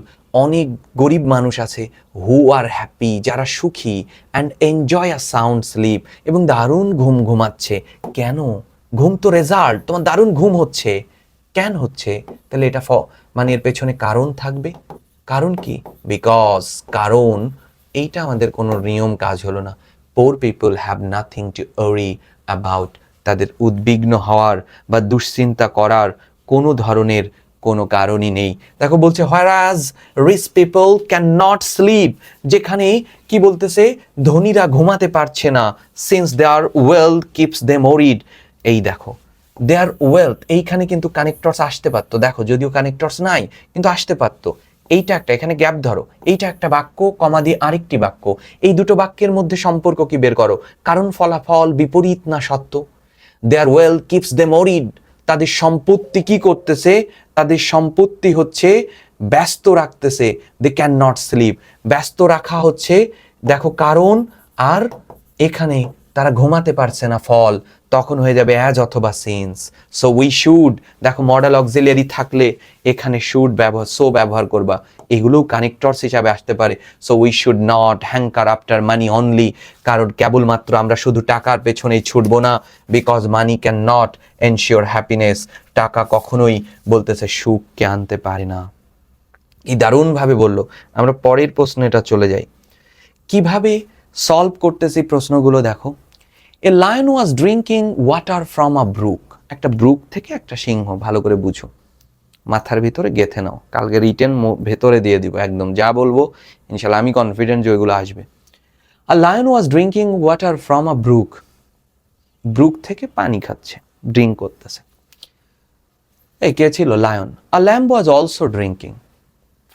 অনেক গরিব মানুষ আছে, হু আর হ্যাপি, যারা সুখী, and enjoy a sound sleep, এবং দারুণ ঘুম ঘুমাচ্ছে। কেন? ঘুম তো রেজাল্ট, তোমার দারুণ ঘুম হচ্ছে, কেন হচ্ছে? তাহলে এটা মানে এর পেছনে কারণ থাকবে। কারণ কি? বিকজ, কারণ এইটা আমাদের কোনো নিয়ম কাজ হলো না। পোর people have nothing to worry about, তাদের উদ্বিগ্ন হওয়ার বা দুশ্চিন্তা করার কোনো ধরনের কোনো কারণই নেই। দেখো বলছে whereas rich people cannot sleep, যেখানে কি বলতেছে ধনীরা ঘুমাতে পারছে না, since their wealth keeps them worried। এই দেখো their wealth, এইখানে কিন্তু কানেক্টরস আসতে পারতো, দেখো যদিও কানেক্টরস নাই কিন্তু আসতে পারতো। এইটা একটা, এখানে গ্যাপ ধরো, এইটা একটা বাক্য, কমা দিয়ে আরেকটি বাক্য, এই দুটো বাক্যের মধ্যে সম্পর্ক কি বের করো, কারণ ফলাফল বিপরীত না সত্য। দেয়ার ওয়েল কিপস দেম ওরিড, তাদের সম্পত্তি কি করতেছে, তাদের সম্পত্তি হচ্ছে ব্যস্ত রাখতেছে, দে ক্যান নট স্লিপ, ব্যস্ত রাখা হচ্ছে দেখো কারণ, আর এখানে তারা ঘুমাতে পারছে না ফল, তখন হয়ে যাবে অ্যাজ অথবা সিন্স। সো উই শুড, দেখো মডেল অক্সিলিয়ারি থাকলে এখানে শুড ব্যবহার, সো ব্যবহার করবা, এগুলোও কানেক্টরস হিসাবে আসতে পারে। So we should not hanker after money only, কারণ কেবলমাত্র আমরা শুধু টাকার পেছনেই ছুটবো না, because money can not ensure happiness, টাকা কখনোই বলতেছে সুখকে আনতে পারে না। কি দারুণভাবে বললো। আমরা পরের প্রশ্নে এটা চলে যাই, কিভাবে সলভ করতেছি প্রশ্নগুলো দেখো। A lion was drinking water from a brook, একটা ব্রুক থেকে একটা সিংহ, ভালো করে বুঝো, মাথার ভিতরে গেথে নাও, কালকে রিটেন ভেতরে দিয়ে দিব, একদম যা বলবো ইনশাল্লাহ আমি কনফিডেন্ট যে ওইগুলো আসবে। A lion was drinking water from a brook, brook থেকে পানি খাচ্ছে, ড্রিঙ্ক করতেছে। এই কে ছিল? Lion. A lamb was also drinking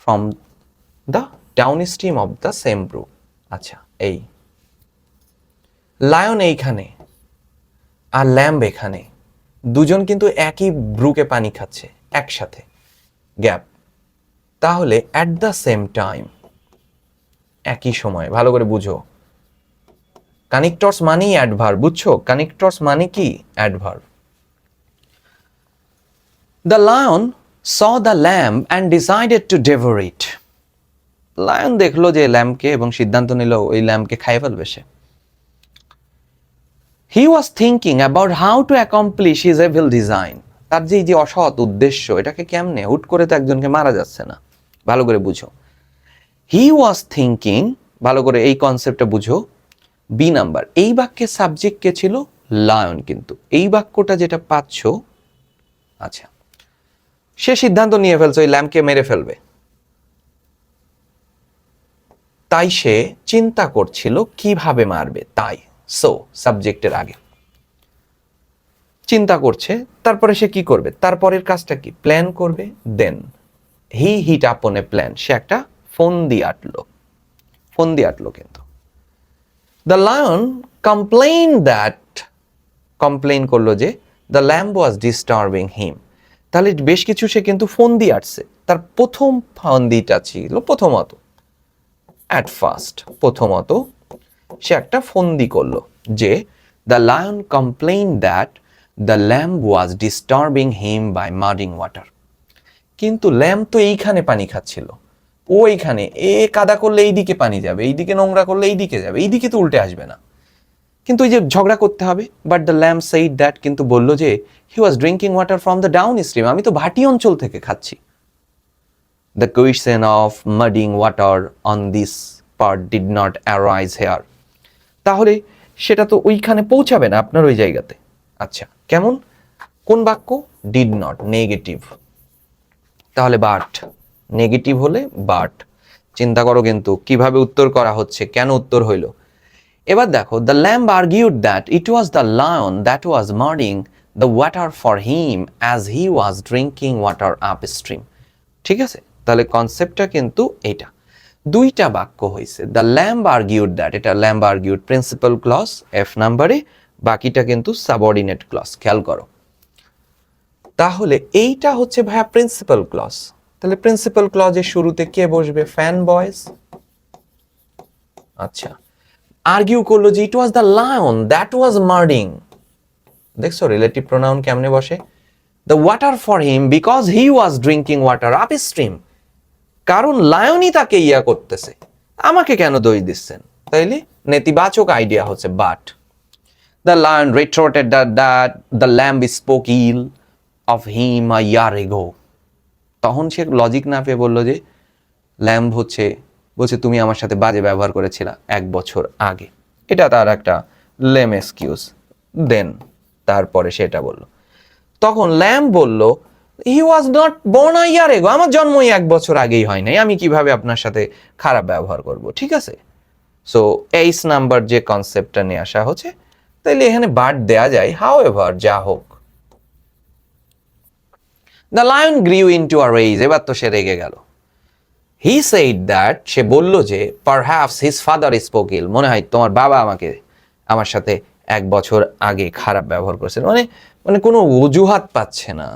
from the downstream of the same brook. আচ্ছা, এই লায়ন এইখানে আর ল্যাম্ব এখানে, দুজন কিন্তু একই ব্রুকে পানি খাচ্ছে একসাথে, গ্যাপ, তাহলে অ্যাট দ্য সেম টাইম, একই সময়, ভালো করে বুঝো। কানেক্টরস মানেই অ্যাডভার্ব, বুঝছো? কানেক্টরস মানে কি? Adverb. The lion saw the lamb and decided to devour it, lion দেখলো যে ল্যাম্বকে এবং সিদ্ধান্ত নিল ওই ল্যাম্বকে খাইয়ে ফেলবে সে। He was thinking about how to accomplish his evil design, তার যে অসৎ উদ্দেশ্য, এটাকে কেমনে, হুট করে তো একজনকে মারা যাচ্ছে না, ভালো করে বুঝো। হি ওয়াজ থিঙ্কিং, ভালো করে এই কনসেপ্টটা বুঝো। বি নাম্বার, এই বাক্যের সাবজেক্ট কে ছিল? লায়ন, কিন্তু এই বাক্যটা যেটা পাচ্ছ, আচ্ছা, সে সিদ্ধান্ত নিয়ে ফেলছে ওই ল্যাম্বকে মেরে ফেলবে, তাই সে চিন্তা করছিল কিভাবে মারবে, তাই সো সাবজেক্টের আগে চিন্তা করছে, তারপরে সে কি করবে, তারপরের কাজটা কি? প্ল্যান করবে। দেন হি হিট আপন এ প্ল্যান, সে একটা ফন্দি আঁটলো, ফন্দি আঁটলো। কিন্তু the lion complain that, complain করলো যে দ্য ল্যাম্ব ওয়াজ ডিস্টার্বিং হিম, তাহলে বেশ কিছু সে কিন্তু ফন্দি আঁটছে। তার প্রথম ফন্দিটা ছিল, প্রথমত অ্যাট ফার্স্ট, প্রথমত সে একটা ফন্দি করলো যে the lion complain that the lamb was disturbing him by mudding water, কিন্তু ল্যাম্ব তো এইখানে পানি খাচ্ছিল, ও এইখানে, এ কাদা করলে এইদিকে পানি যাবে, এইদিকে নোংরা করলে এইদিকে যাবে, এইদিকে তো উল্টে আসবে না, কিন্তু এই যে ঝগড়া করতে হবে। But the lamb said that, কিন্তু বললো যে he was drinking water from the downstream, আমি তো ভাটি অঞ্চল থেকে খাচ্ছি। The question of mudding water on this part did not arise here, তাহলে সেটা তো ওইখানে পৌঁছাবে না আপনার ওই জায়গাতে। আচ্ছা, কেমন, কোন বাক্য? ডিড নট, নেগেটিভ, তাহলে বাট, নেগেটিভ হলে বাট। চিন্তা করো কিন্তু কিভাবে উত্তর করা হচ্ছে, কেন উত্তর হইল। এবার দেখো, the lamb argued that it was the lion that was mudding the water for him as he was drinking water upstream. ঠিক আছে, তাহলে কনসেপ্টটা কিন্তু এইটা, দুইটা বাক্য হয়েছে। দ্য ল্যাম্ব আর্গিউড দ্যাট, এটা lamb argued principal clause F নাম্বারে, বাকিটা কিন্তু সাবঅর্ডিনেট ক্লজ, খেয়াল করো। তাহলে এইটা হচ্ছে ভাইয়া প্রিন্সিপাল ক্লজ, তাহলে প্রিন্সিপাল ক্লজের শুরুতে কে বসবে? Fan boys. আচ্ছা, আর্গিউ করলো যে it was the lion that was mudding, দেখছো রিলেটিভ প্রোনাউন কেমনে বসে? The water for him because he was drinking water upstream, কারণ লায়নই তাকে ইয়া করতেছে, আমাকে কেন দোষ দিচ্ছেন? তাইলে নেতিবাচক আইডিয়া হচ্ছে but. The lion retorted that the lamb spoke ill of him a year ago, তখন সে লজিক না পেয়ে বললো যে ল্যাম্ব বলছে তুমি আমার সাথে বাজে ব্যবহার করেছিলা 1 বছর আগে, এটা তার একটা লেম এক্সকিউজ। দেন তারপরে সেটা বলল, তখন ল্যাম্ব বলল হি was not born a year এগো, আমার জন্মই 1 বছর আগেই হয় নাই, আমি কিভাবে আপনার সাথে খারাপ ব্যবহার করব? ঠিক আছে, সো 23 নাম্বার যে কনসেপ্টটা নিয়ে আসা হচ্ছে, তাইলে এখানে বাট দেয়া যায়, হাউ এভার, যা হোক। The lion grew into a rage, এবার তো সে রেগে গেল। হি সেইড দ্যাট, সে বলল যে পারহ্যাপস হিজ ফাদার স্পোক ইল, মনে হয় তোমার বাবা আমার সাথে 1 বছর আগে খারাপ ব্যবহার করেছিল, মানে কোনো অজুহাত পাচ্ছে না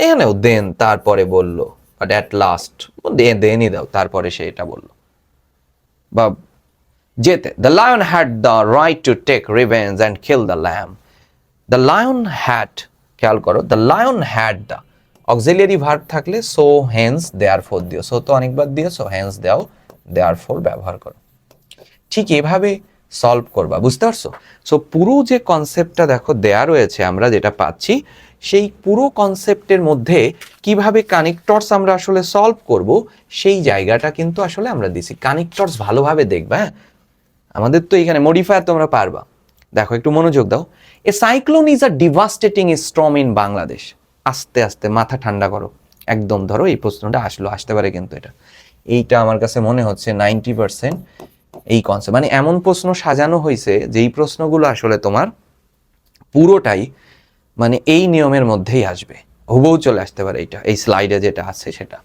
এখানেও। দেন তারপরে বলল, বাট অ্যাট লাস্ট দেনই দাও, তারপরে সে এটা বললো বা যেতে। The lion had the right to take revenge and kill the lamb. The lion had, খেয়াল করো, the lion had the auxiliary verb থাকলে সো হেন্স দেয়ার ফোর দিও, সো তো অনেকবার দিও, সো হেন্স দাও, দেয়ার ফোর ব্যবহার করো। ঠিক এভাবে সলভ করবা, বুঝতে পারছো? সো পুরো যে কনসেপ্টটা দেখো দেয়া রয়েছে, আমরা যেটা পাচ্ছি সেই পুরো কনসেপ্টের মধ্যে কিভাবে কানেক্টরস আমরা আসলে সলভ করব সেই জায়গাটা কিন্তু আসলে আমরা দিছি। কানেক্টরস ভালোভাবে দেখবা, হ্যাঁ, আমাদের তো এখানে মডিফায়ার তোমরা পারবা। দেখো একটু মনোযোগ দাও। A cyclone is a devastating storm in Bangladesh. আস্তে আস্তে মাথা ঠান্ডা করো, একদম ধরো এই প্রশ্নটা আসতে পারে কিন্তু এইটা আমার কাছে মনে হচ্ছে 90% এই কনসেপ্ট, মানে এমন প্রশ্ন সাজানো হয়েছে যেই প্রশ্নগুলো আসলে তোমার পুরোটাই মানে এই নিয়মের মধ্যেই আসবে, হুবহু চলে আসতে পারে এইটা, এই স্লাইডে যেটা আছে সেটা।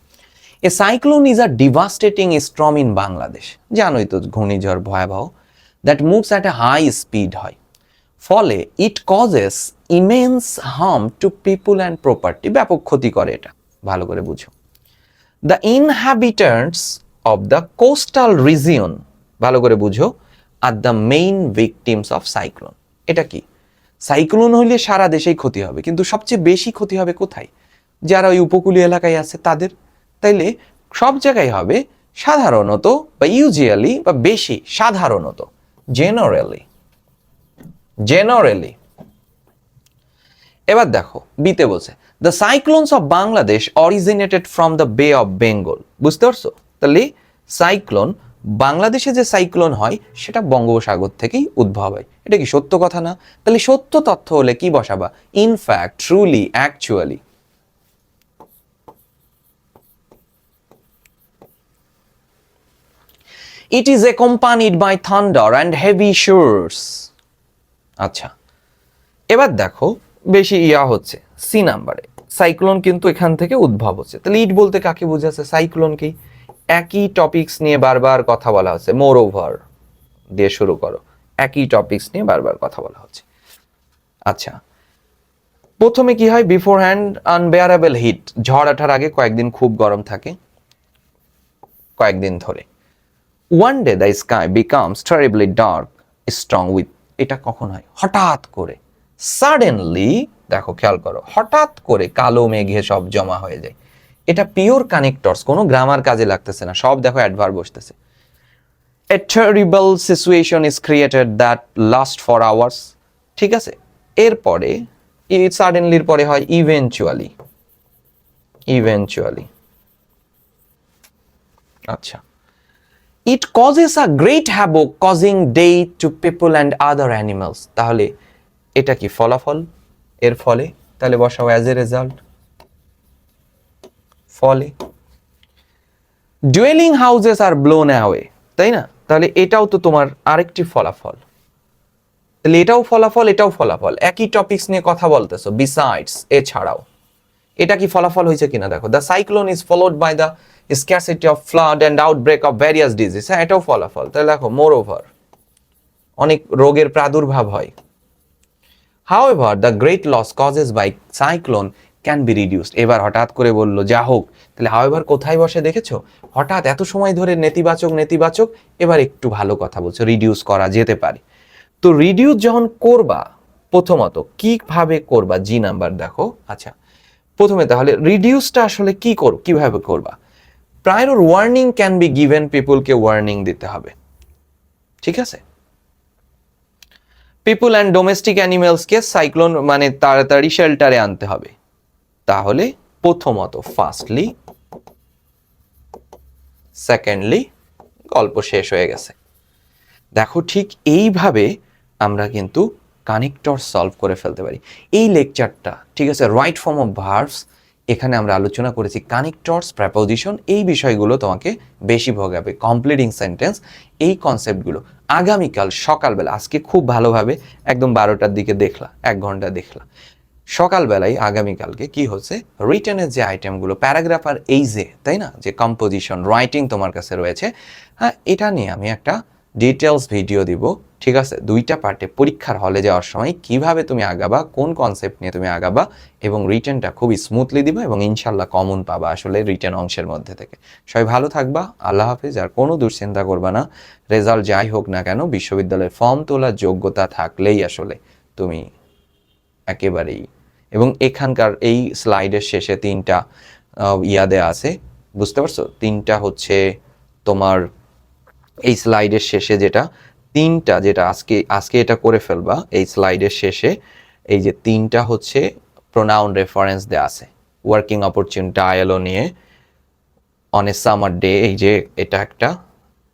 A cyclone is a devastating storm in Bangladesh, জানোই তো ঘূর্ণিঝড় ভয়াবহ, that moves at a high speed হয়, ফলে it causes immense harm to people and property, ব্যাপক ক্ষতি করে এটা, ভালো করে বুঝো। The inhabitants of the coastal region, ভালো করে বুঝো, আর the main victims of cyclone. এটা কি, সাইক্লোন হইলে সারা দেশেই ক্ষতি হবে, কিন্তু সবচেয়ে বেশি ক্ষতি হবে কোথায়? যারা ওই উপকূলীয় এলাকায় আছে তাদের। তাইলে সব জায়গায় হবে সাধারণত বা ইউজুয়ালি বা বেশি, সাধারণত, জেনারেলি। এবার দেখো বিতে বলছে the cyclones of Bangladesh originated from the বে অফ বেঙ্গল, বুঝতে পারছো? তাহলে সাইক্লোন, বাংলাদেশে যে সাইক্লোন হয় সেটা বঙ্গোপসাগর থেকেই উদ্ভব হয়। এটা কি সত্য কথা না? তাহলে সত্য তথ্য হলে কি বসাবা? In fact, truly, actually. It is accompanied by thunder and heavy showers। আচ্ছা, এবার দেখো বেশি হচ্ছে সি নাম্বারে, সাইক্লোন কিন্তু এখান থেকে উদ্ভব হচ্ছে। তাহলে ইট বলতে কাকে বোঝাচ্ছে? সাইক্লোনকেই। একই টপিকস নিয়ে বারবার কথা বলা হচ্ছে, মোর ওভার দিয়ে শুরু করো, একই টপিকস নিয়ে বারবার কথা বলা হচ্ছে। আচ্ছা, প্রথমে কি হয়? বিফোর হ্যান্ড আনবেয়ারেবল হিট, ঝড় ওঠার আগে কয়েকদিন খুব গরম থাকে, কয়েকদিন ধরে। One day the sky becomes terribly dark strong with, এটা কখন হয়? হঠাৎ করে, সাডেনলি, দেখো খেয়াল করো, হঠাৎ করে কালো মেঘে সব জমা হয়ে যায়। এটা পিওর কানেক্টরস, কোনো গ্রামার কাজে লাগতেছে না, সব দেখো অ্যাডভার্ব বসতেছে। A terrible situation is created that last for hours, ঠিক আছে। এরপরে সাডেনলির পরে হয় ইভেনচুয়ালি। আচ্ছা, it causes a great havoc causing death to people and other animals. তাহলে এটা কি? ফলাফল, এর ফলে। তাহলে বসাও অ্যাজ এ রেজাল্ট, ফলে। Dwelling houses are blown away, তাই না? তাহলে এটাও তো তোমার আরেকটি ফলাফল। তাহলে এটাও ফলাফল, এটাও ফলাফল, একই টপিকস নিয়ে কথা বলতেছো। বিসাইডস, এছাড়াও, এটা কি ফলাফল হয়েছে কিনা দেখো। The cyclone is followed by the scarcity of flood and outbreak of various diseases, হ্যাঁ এটাও ফলাফল। তাহলে দেখো মোর ওভার, অনেক রোগের প্রাদুর্ভাব হয়। However, the great loss causes by cyclone can be reduced। এবার হঠাৎ করে বললো যা হোক, তাহলে however কোথায় বসে দেখেছো? হঠাৎ এত সময় ধরে নেতিবাচক, এবার একটু ভালো কথা বলছো, রিডিউস করা যেতে পারে। তো রিডিউস যখন করবা, প্রথমত কিভাবে করবা? জি নাম্বার দেখো। আচ্ছা, প্রথমে তাহলে রিডিউসটা আসলে কিভাবে করবা? Prior warning can be given, পিপুলকে ওয়ার্নিং দিতে হবে, ঠিক আছে। পিপুল অ্যান্ড ডোমেস্টিক অ্যানিমেলসকে সাইক্লোন মানে তাড়াতাড়ি শেল্টারে আনতে হবে। তাহলে প্রথমত ফার্স্টলি, সেকেন্ডলি, গল্প শেষ হয়ে গেছে। দেখো ঠিক এইভাবে আমরা কিন্তু কানেক্টর সলভ করে ফেলতে পারি। এই লেকচারটা, ঠিক আছে, রাইট ফর্ম অফ ভার্বস, এখানে আমরা আলোচনা করেছি কানেক্টরস, প্রেপোজিশন, এই বিষয়গুলো তোমাকে বেশি ভোগাবে। কমপ্লিটিং সেন্টেন্স, এই কনসেপ্টগুলো আগামীকাল সকালবেলা, আজকে খুব ভালোভাবে একদম 12টার দিকে দেখলা, 1 ঘন্টা দেখলা, সকালবেলায় আগামীকালকে কি হচ্ছে, রিটেনের যে আইটেমগুলো, প্যারাগ্রাফ আর এই যে, তাই না, যে কম্পোজিশন, রাইটিং তোমার কাছে রয়েছে, হ্যাঁ এটা নিয়ে আমি একটা ডিটেলস ভিডিও দিব, ঠিক আছে? 2টা পার্টে পরীক্ষার হলে যাওয়ার সময় কিভাবে তুমি আগাবা, কোন কনসেপ্ট নিয়ে তুমি আগাবা, এবং রিটেনটা খুবই স্মুথলি দিবা এবং ইনশাল্লাহ কমন পাবা আসলে রিটেন অংশের মধ্যে থেকে। সবাই ভালো থাকবা, আল্লাহ হাফিজ। আর কোনো দুশ্চিন্তা করবা না, রেজাল্ট যাই হোক না কেন বিশ্ববিদ্যালয়ের ফর্ম তোলার যোগ্যতা থাকলেই আসলে তুমি একেবারেই, এবং এখানকার এই স্লাইডের শেষে 3টা দেয়া আছে, বুঝতে পারছো? 3টা হচ্ছে তোমার এই স্লাইডের শেষে যেটা 3টা, যেটা আজকে এটা করে ফেলবা। এই স্লাইডের শেষে এই যে 3টা হচ্ছে প্রোনাউন রেফারেন্স দেয়া আছে, ওয়ার্কিং অপরচুনিটি আইএলও নিয়ে, অন এ সামার ডে, এই যে এটা একটা,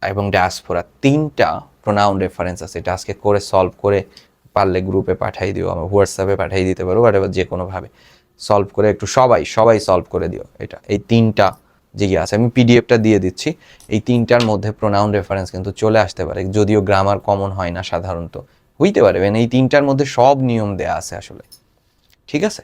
এবং ডায়াসপোরা, 3টা প্রোনাউন রেফারেন্স আছে। এটা আজকে করে সলভ করে পারলে গ্রুপে পাঠিয়ে দিও, আমার হোয়াটসঅ্যাপে পাঠিয়ে দিতে পারো, বাট এবার যে কোনোভাবে সলভ করে একটু সবাই সলভ করে দিও। এটা এই 3টা যে আছে, আমি পিডিএফটা দিয়ে দিচ্ছি। এই 3টার মধ্যে প্রোনাউন রেফারেন্স কিন্তু চলে আসতে পারে, যদিও গ্রামার কমন হয় না সাধারণত, হইতে পারে। মানে এই 3টার মধ্যে সব নিয়ম দেয়া আছে আসলে, ঠিক আছে?